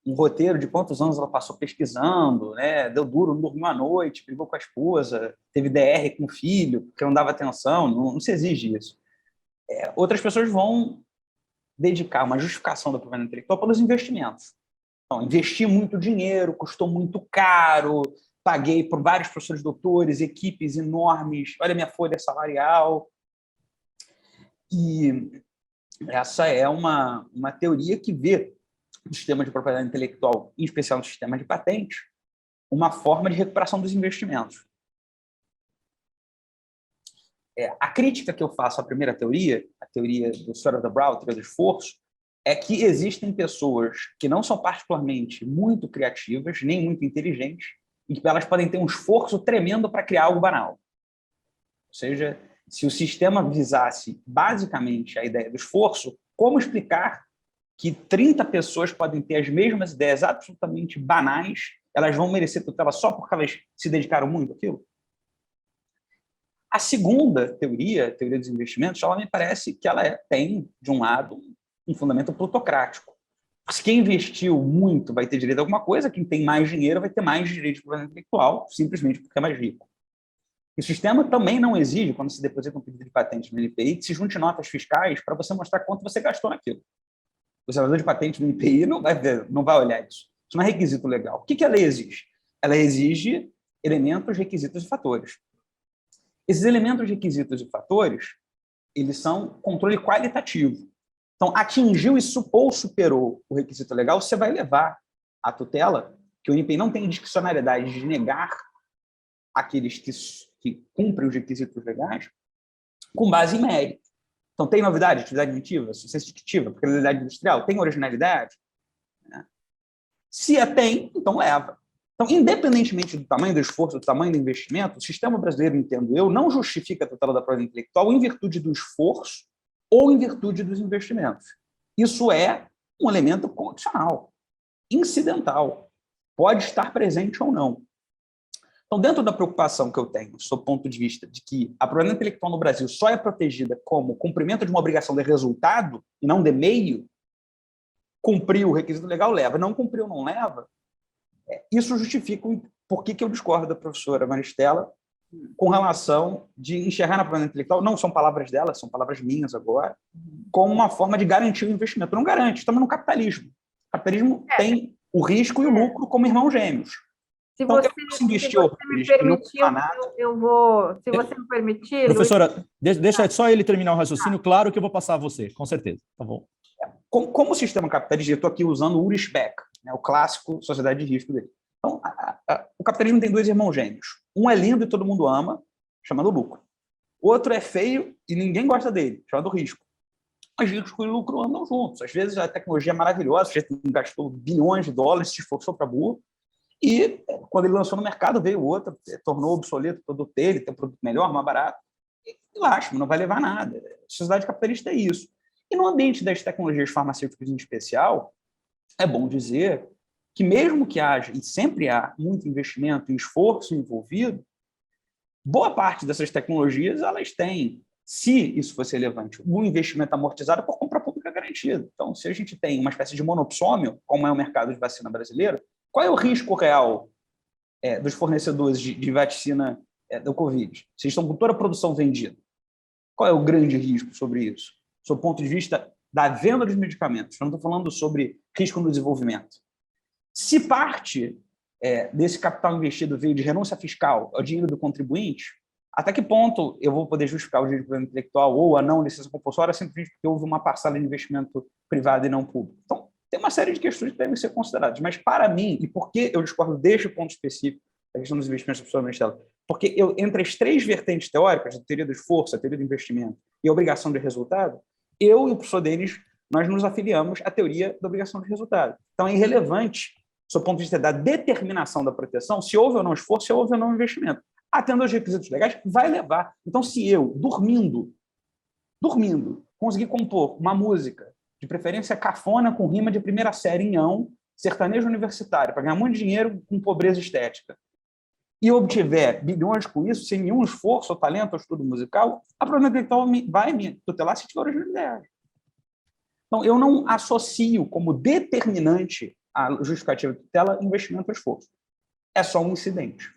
um roteiro de quantos anos ela passou pesquisando, né? Deu duro, não dormiu à noite, brigou com a esposa, teve DR com o filho, porque não dava atenção, não se exige isso. Outras pessoas vão dedicar uma justificação da propriedade intelectual pelos investimentos. Então, investir muito dinheiro, custou muito caro, paguei por vários professores doutores, equipes enormes, olha a minha folha salarial. E essa é uma teoria que vê no sistema de propriedade intelectual, em especial no sistema de patentes, uma forma de recuperação dos investimentos. A crítica que eu faço à primeira teoria, a teoria do Sweat of the Brow, a teoria do esforço, é que existem pessoas que não são particularmente muito criativas, nem muito inteligentes, e que elas podem ter um esforço tremendo para criar algo banal. Ou seja, se o sistema visasse basicamente a ideia do esforço, como explicar que 30 pessoas podem ter as mesmas ideias absolutamente banais, elas vão merecer tutela só porque elas se dedicaram muito àquilo? A segunda teoria, a teoria dos investimentos, ela me parece que ela tem, de um lado, um fundamento plutocrático. Se quem investiu muito vai ter direito a alguma coisa, quem tem mais dinheiro vai ter mais direito de propriedade intelectual, simplesmente porque é mais rico. E o sistema também não exige, quando se deposita um pedido de patente no INPI, que se junte notas fiscais para você mostrar quanto você gastou naquilo. O observador de patente do INPI não vai olhar isso. Isso não é requisito legal. O que a lei exige? Ela exige elementos, requisitos e fatores. Esses elementos, requisitos e fatores, eles são controle qualitativo. Então, atingiu ou superou o requisito legal, você vai levar à tutela, que o INPI não tem discricionariedade de negar aqueles que cumprem os requisitos legais, com base em mérito. Então, tem novidade, atividade inventiva, sucesso distintiva, peculiaridade industrial, tem originalidade? Se tem, então leva. Então, independentemente do tamanho do esforço, do tamanho do investimento, o sistema brasileiro, entendo eu, não justifica a tutela da propriedade intelectual em virtude do esforço ou em virtude dos investimentos. Isso é um elemento condicional, incidental. Pode estar presente ou não. Então, dentro da preocupação que eu tenho, sob o ponto de vista de que a propriedade intelectual no Brasil só é protegida como cumprimento de uma obrigação de resultado e não de meio, cumpriu o requisito legal, leva. Não cumpriu, não leva. Isso justifica por que eu discordo da professora Maristela com relação de enxergar na propriedade intelectual, não são palavras dela, são palavras minhas agora, como uma forma de garantir o investimento. Não garante, estamos no capitalismo. O capitalismo tem o risco e o lucro como irmãos gêmeos. Se Então, você, me permitir, eu vou... Se você me permitir... Professora, Luiz... deixa só ele terminar o raciocínio, claro que eu vou passar a você, com certeza. Tá bom. Como o sistema capitalista, eu estou aqui usando o Ulrich Beck, né, o clássico Sociedade de Risco dele. Então, o capitalismo tem dois irmãos gêmeos. Um é lindo e todo mundo ama, chamado lucro. O outro é feio e ninguém gosta dele, chamado risco. Mas risco e lucro andam juntos. Às vezes a tecnologia é maravilhosa, você gastou bilhões de dólares, se esforçou para burro, e quando ele lançou no mercado, veio outro, tornou obsoleto o produto dele, tem um produto melhor, mais barato. E lástima, não vai levar nada. A sociedade capitalista é isso. E no ambiente das tecnologias farmacêuticas em especial, é bom dizer que mesmo que haja, e sempre há, muito investimento e esforço envolvido, boa parte dessas tecnologias, elas têm, se isso fosse relevante, um investimento amortizado por compra pública garantida. Então, se a gente tem uma espécie de monopsômio, como é o mercado de vacina brasileiro, qual é o risco real dos fornecedores de vacina do Covid? Vocês estão com toda a produção vendida. Qual é o grande risco sobre isso? Sob o ponto de vista da venda dos medicamentos. Eu não estou falando sobre risco no desenvolvimento. Se parte desse capital investido veio de renúncia fiscal ao dinheiro do contribuinte, até que ponto eu vou poder justificar o direito de propriedade intelectual ou a não licença compulsória simplesmente porque houve uma parcela de investimento privado e não público? Então, tem uma série de questões que devem ser consideradas. Mas, para mim, e por que eu discordo deste ponto específico da questão dos investimentos da professora Maristela? Porque entre as três vertentes teóricas, a teoria do esforço, a teoria do investimento e a obrigação de resultado, eu e o professor Denis, nós nos afiliamos à teoria da obrigação de resultado. Então, é irrelevante, do ponto de vista da determinação da proteção, se houve ou não esforço, se houve ou não investimento. Atendo aos requisitos legais, vai levar. Então, se eu, dormindo, conseguir compor uma música, de preferência cafona, com rima de primeira série em ão, sertanejo universitário, para ganhar muito dinheiro com pobreza estética, e obtiver bilhões com isso, sem nenhum esforço, ou talento, ou estudo musical, a propriedade intelectual vai me tutelar se tiver originalidade. Então, eu não associo como determinante a justificativa de tutela investimento ou esforço. É só um incidente.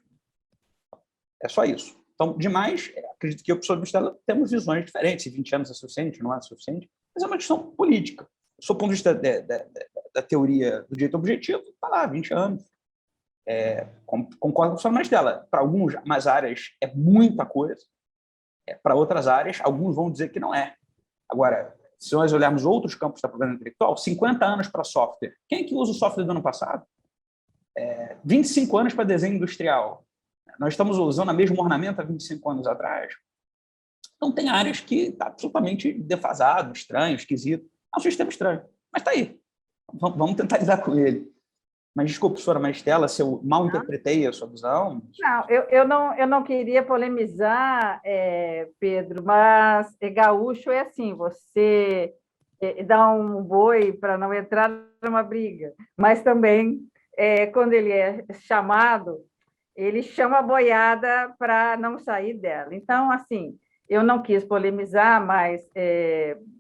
É só isso. Então, demais, acredito que eu e o professor Maristela temos visões diferentes, se 20 anos é suficiente, não é suficiente, mas é uma questão política. Do ponto de vista da teoria do direito objetivo, está lá, 20 anos. Concordo com a Maristela. Para algumas áreas é muita coisa, para outras áreas, alguns vão dizer que não é. Agora, se nós olharmos outros campos da propriedade intelectual, 50 anos para software. Quem é que usa o software do ano passado? 25 anos para desenho industrial. Nós estamos usando a mesma ornamenta há 25 anos atrás. Então, tem áreas que está absolutamente defasado, estranho, esquisito. É um sistema estranho, mas está aí. Vamos tentar lidar com ele. Mas, desculpa, professora Maristela, se eu mal interpretei a sua visão. Não, eu não queria polemizar, Pedro, mas gaúcho é assim, você dá um boi para não entrar numa briga, mas também, quando ele é chamado, ele chama a boiada para não sair dela. Então, assim, eu não quis polemizar, mas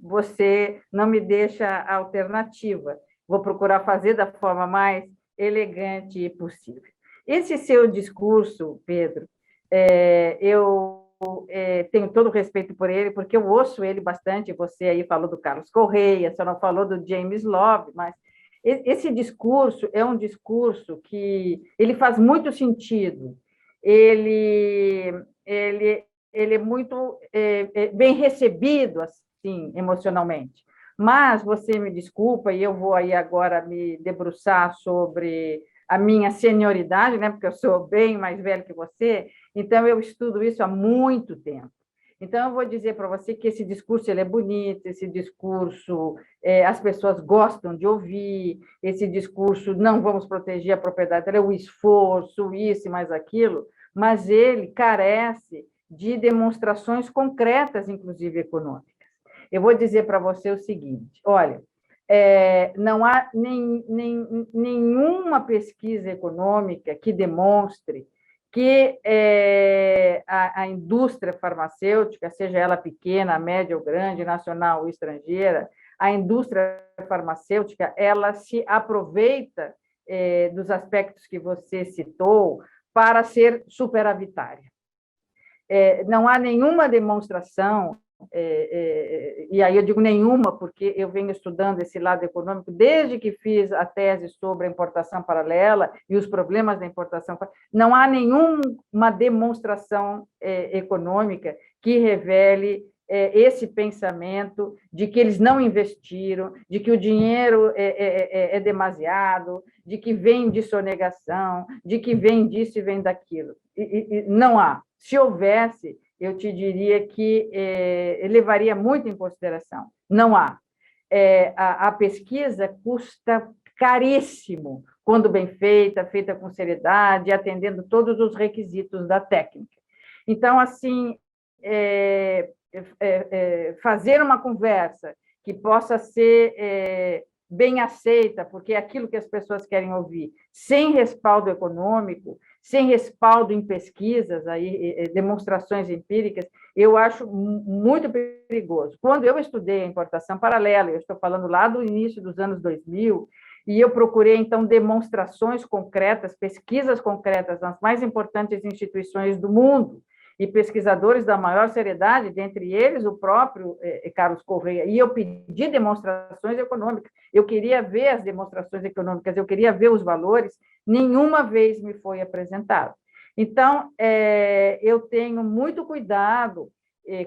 você não me deixa alternativa. Vou procurar fazer da forma mais elegante possível. Esse seu discurso, Pedro, eu tenho todo o respeito por ele, porque eu ouço ele bastante. Você aí falou do Carlos Correia, você não falou do James Love, mas esse discurso é um discurso que ele faz muito sentido. Ele é muito bem recebido, assim, emocionalmente. Mas você me desculpa, e eu vou aí agora me debruçar sobre a minha senioridade, né? Porque eu sou bem mais velho que você, então eu estudo isso há muito tempo. Então, eu vou dizer para você que esse discurso ele é bonito, esse discurso as pessoas gostam de ouvir, esse discurso não vamos proteger a propriedade, é o esforço, isso e mais aquilo, mas ele carece de demonstrações concretas, inclusive econômicas. Eu vou dizer para você o seguinte, olha, não há nenhuma pesquisa econômica que demonstre que a indústria farmacêutica, seja ela pequena, média ou grande, nacional ou estrangeira, a indústria farmacêutica, ela se aproveita dos aspectos que você citou para ser superavitária. Não há nenhuma demonstração, e aí eu digo nenhuma, porque eu venho estudando esse lado econômico desde que fiz a tese sobre a importação paralela e os problemas da importação. Não há nenhuma demonstração econômica que revele esse pensamento de que eles não investiram, de que o dinheiro é demasiado, de que vem de sonegação, de que vem disso e vem daquilo. Não há. Se houvesse, eu te diria que levaria muito em consideração. Não há. A pesquisa custa caríssimo, quando bem feita, feita com seriedade, atendendo todos os requisitos da técnica. Então, assim, fazer uma conversa que possa ser bem aceita, porque é aquilo que as pessoas querem ouvir, sem respaldo econômico, sem respaldo em pesquisas, demonstrações empíricas, eu acho muito perigoso. Quando eu estudei a importação paralela, eu estou falando lá do início dos anos 2000, e eu procurei, então, demonstrações concretas, pesquisas concretas nas mais importantes instituições do mundo, e pesquisadores da maior seriedade, dentre eles o próprio Carlos Correia, e eu pedi demonstrações econômicas, eu queria ver as demonstrações econômicas, eu queria ver os valores, nenhuma vez me foi apresentado. Então, eu tenho muito cuidado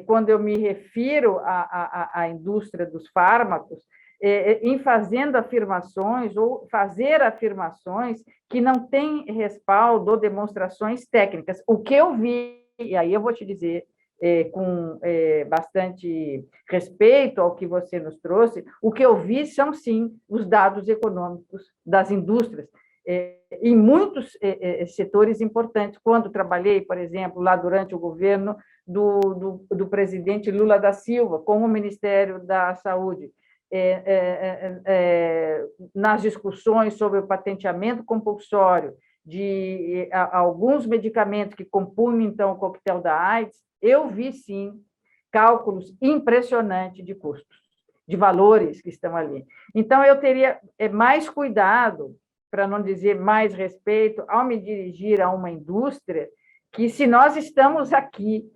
quando eu me refiro à indústria dos fármacos, em fazendo afirmações ou fazer afirmações que não têm respaldo ou demonstrações técnicas. O que eu vi, e aí eu vou te dizer com bastante respeito ao que você nos trouxe, o que eu vi são, sim, os dados econômicos das indústrias, em muitos setores importantes. Quando trabalhei, por exemplo, lá durante o governo do presidente Lula da Silva, com o Ministério da Saúde, nas discussões sobre o patenteamento compulsório de alguns medicamentos que compunham, então, o coquetel da AIDS, eu vi, sim, cálculos impressionantes de custos, de valores que estão ali. Então, eu teria mais cuidado, para não dizer mais respeito, ao me dirigir a uma indústria que, se nós estamos aqui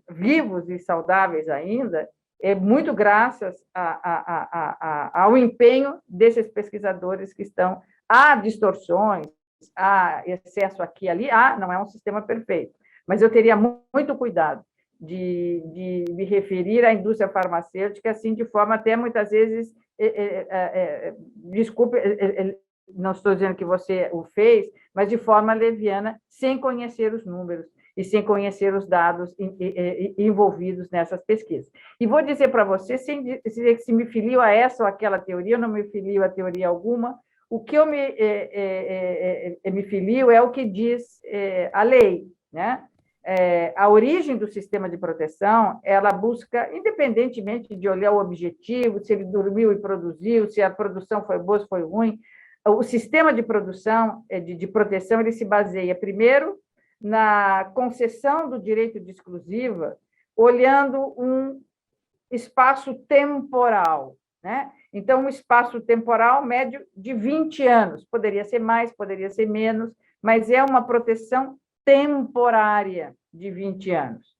vivos e saudáveis ainda, é muito graças ao empenho desses pesquisadores que estão. Há distorções, há excesso aqui e ali, não é um sistema perfeito, mas eu teria muito cuidado de me referir à indústria farmacêutica, assim, de forma até muitas vezes, desculpe, não estou dizendo que você o fez, mas de forma leviana, sem conhecer os números e sem conhecer os dados envolvidos nessas pesquisas. E vou dizer para você, sem dizer que se me filio a essa ou aquela teoria, eu não me filio a teoria alguma, o que eu me filio é o que diz a lei, né? A origem do sistema de proteção, ela busca, independentemente de olhar o objetivo, se ele dormiu e produziu, se a produção foi boa, se foi ruim, o sistema de produção, de proteção, ele se baseia, primeiro, na concessão do direito de exclusiva, olhando um espaço temporal, né? Então, um espaço temporal médio de 20 anos, poderia ser mais, poderia ser menos, mas é uma proteção temporária de 20 anos.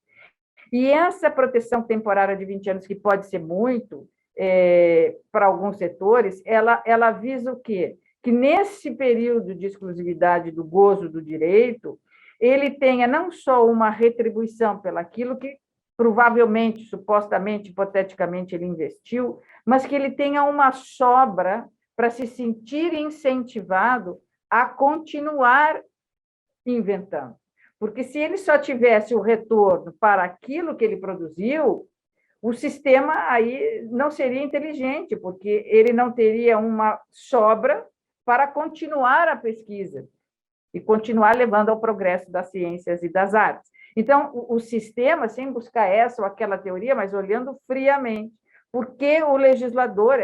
E essa proteção temporária de 20 anos, que pode ser muito, para alguns setores, ela visa o quê? Que nesse período de exclusividade do gozo do direito, ele tenha não só uma retribuição pelaquilo que provavelmente, supostamente, hipoteticamente, ele investiu, mas que ele tenha uma sobra para se sentir incentivado a continuar inventando. Porque se ele só tivesse o retorno para aquilo que ele produziu, o sistema aí não seria inteligente, porque ele não teria uma sobra para continuar a pesquisa e continuar levando ao progresso das ciências e das artes. Então, o sistema, sem buscar essa ou aquela teoria, mas olhando friamente, porque o legislador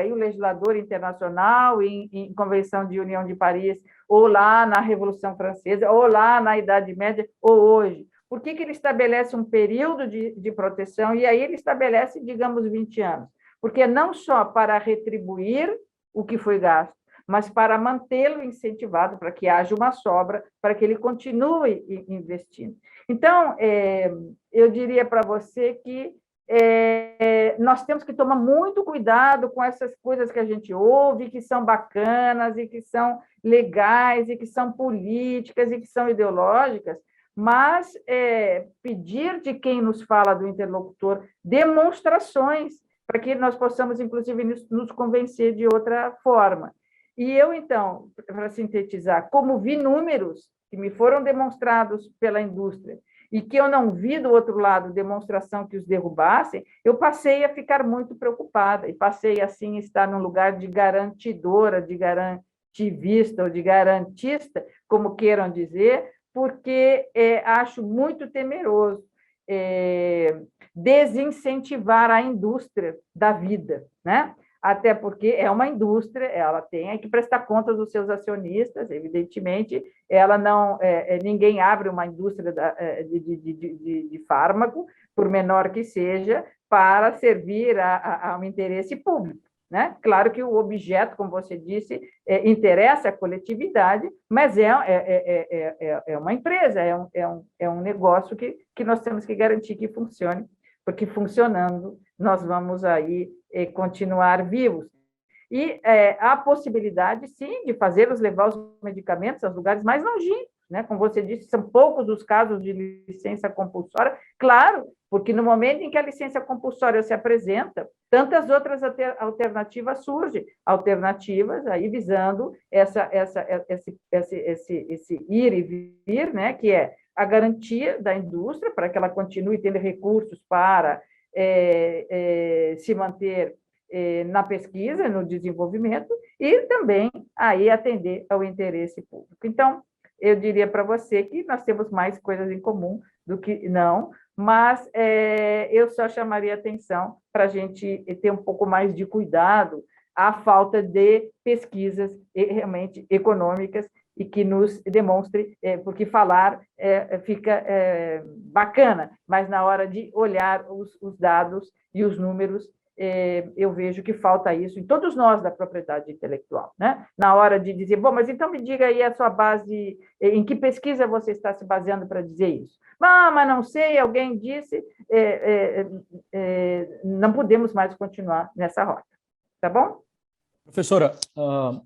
internacional, em Convenção de União de Paris, ou lá na Revolução Francesa, ou lá na Idade Média, ou hoje, por que ele estabelece um período de proteção, e aí ele estabelece, digamos, 20 anos? Porque não só para retribuir o que foi gasto, mas para mantê-lo incentivado, para que haja uma sobra, para que ele continue investindo. Então, eu diria para você que nós temos que tomar muito cuidado com essas coisas que a gente ouve, que são bacanas, e que são legais, e que são políticas, e que são ideológicas, mas pedir de quem nos fala do interlocutor demonstrações, para que nós possamos, inclusive, nos convencer de outra forma. E eu, então, para sintetizar, como vi números que me foram demonstrados pela indústria e que eu não vi do outro lado demonstração que os derrubassem, eu passei a ficar muito preocupada e passei, assim, a estar num lugar de garantidora, de garantivista ou de garantista, como queiram dizer, porque acho muito temeroso desincentivar a indústria da vida, né? Até porque é uma indústria, ela tem que prestar contas dos seus acionistas, evidentemente, ela não, ninguém abre uma indústria de fármaco, por menor que seja, para servir a um interesse público, né? Claro que o objeto, como você disse, interessa a coletividade, mas é uma empresa, é um negócio que nós temos que garantir que funcione, porque funcionando nós vamos aí continuar vivos. E há a possibilidade, sim, de fazê-los levar os medicamentos aos lugares mais longínquos, né? Como você disse, são poucos os casos de licença compulsória, claro, porque no momento em que a licença compulsória se apresenta, tantas outras alternativas surgem, alternativas aí visando esse ir e vir, né? Que é a garantia da indústria para que ela continue tendo recursos para se manter na pesquisa, no desenvolvimento, e também aí atender ao interesse público. Então, eu diria para você que nós temos mais coisas em comum do que não, mas eu só chamaria atenção para a gente ter um pouco mais de cuidado à falta de pesquisas realmente econômicas e que nos demonstre, porque falar fica bacana, mas na hora de olhar os dados e os números, eu vejo que falta isso em todos nós da propriedade intelectual, né? Na hora de dizer, bom, mas então me diga aí a sua base, em que pesquisa você está se baseando para dizer isso? Mas não sei, alguém disse, não podemos mais continuar nessa rota, tá bom? Professora,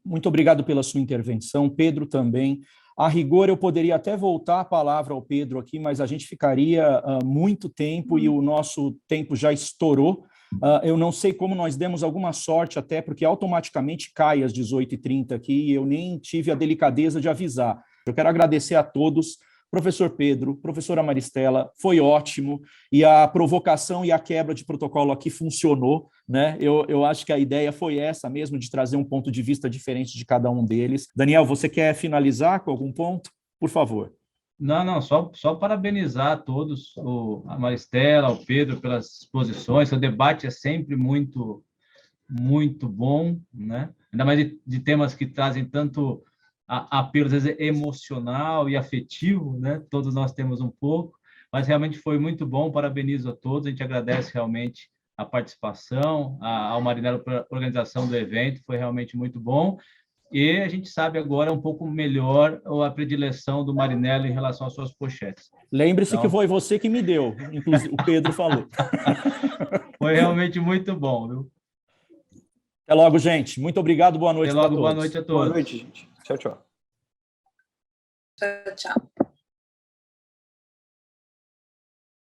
muito obrigado pela sua intervenção, Pedro também. A rigor, eu poderia até voltar a palavra ao Pedro aqui, mas a gente ficaria muito tempo e o nosso tempo já estourou. Eu não sei como nós demos alguma sorte até, porque automaticamente cai às 18h30 aqui e eu nem tive a delicadeza de avisar. Eu quero agradecer a todos. Professor Pedro, professora Maristela, foi ótimo, e a provocação e a quebra de protocolo aqui funcionou, né? Eu acho que a ideia foi essa mesmo, de trazer um ponto de vista diferente de cada um deles. Daniel, você quer finalizar com algum ponto? Por favor. Não, só parabenizar a todos, a Maristela, o Pedro, pelas exposições. O debate é sempre muito, muito bom, né? Ainda mais de temas que trazem tanto apelo, às vezes, emocional e afetivo, né? Todos nós temos um pouco, mas realmente foi muito bom. Parabenizo a todos, a gente agradece realmente a participação, ao Marinello pela organização do evento, foi realmente muito bom. E a gente sabe agora um pouco melhor a predileção do Marinello em relação às suas pochetes. Lembre-se Então, que foi você que me deu, inclusive o Pedro falou. Foi realmente muito bom, viu? Até logo, gente. Muito obrigado, boa noite Até logo, para todos. boa noite a todos. Boa noite, gente. Tchau, tchau. Tchau, tchau.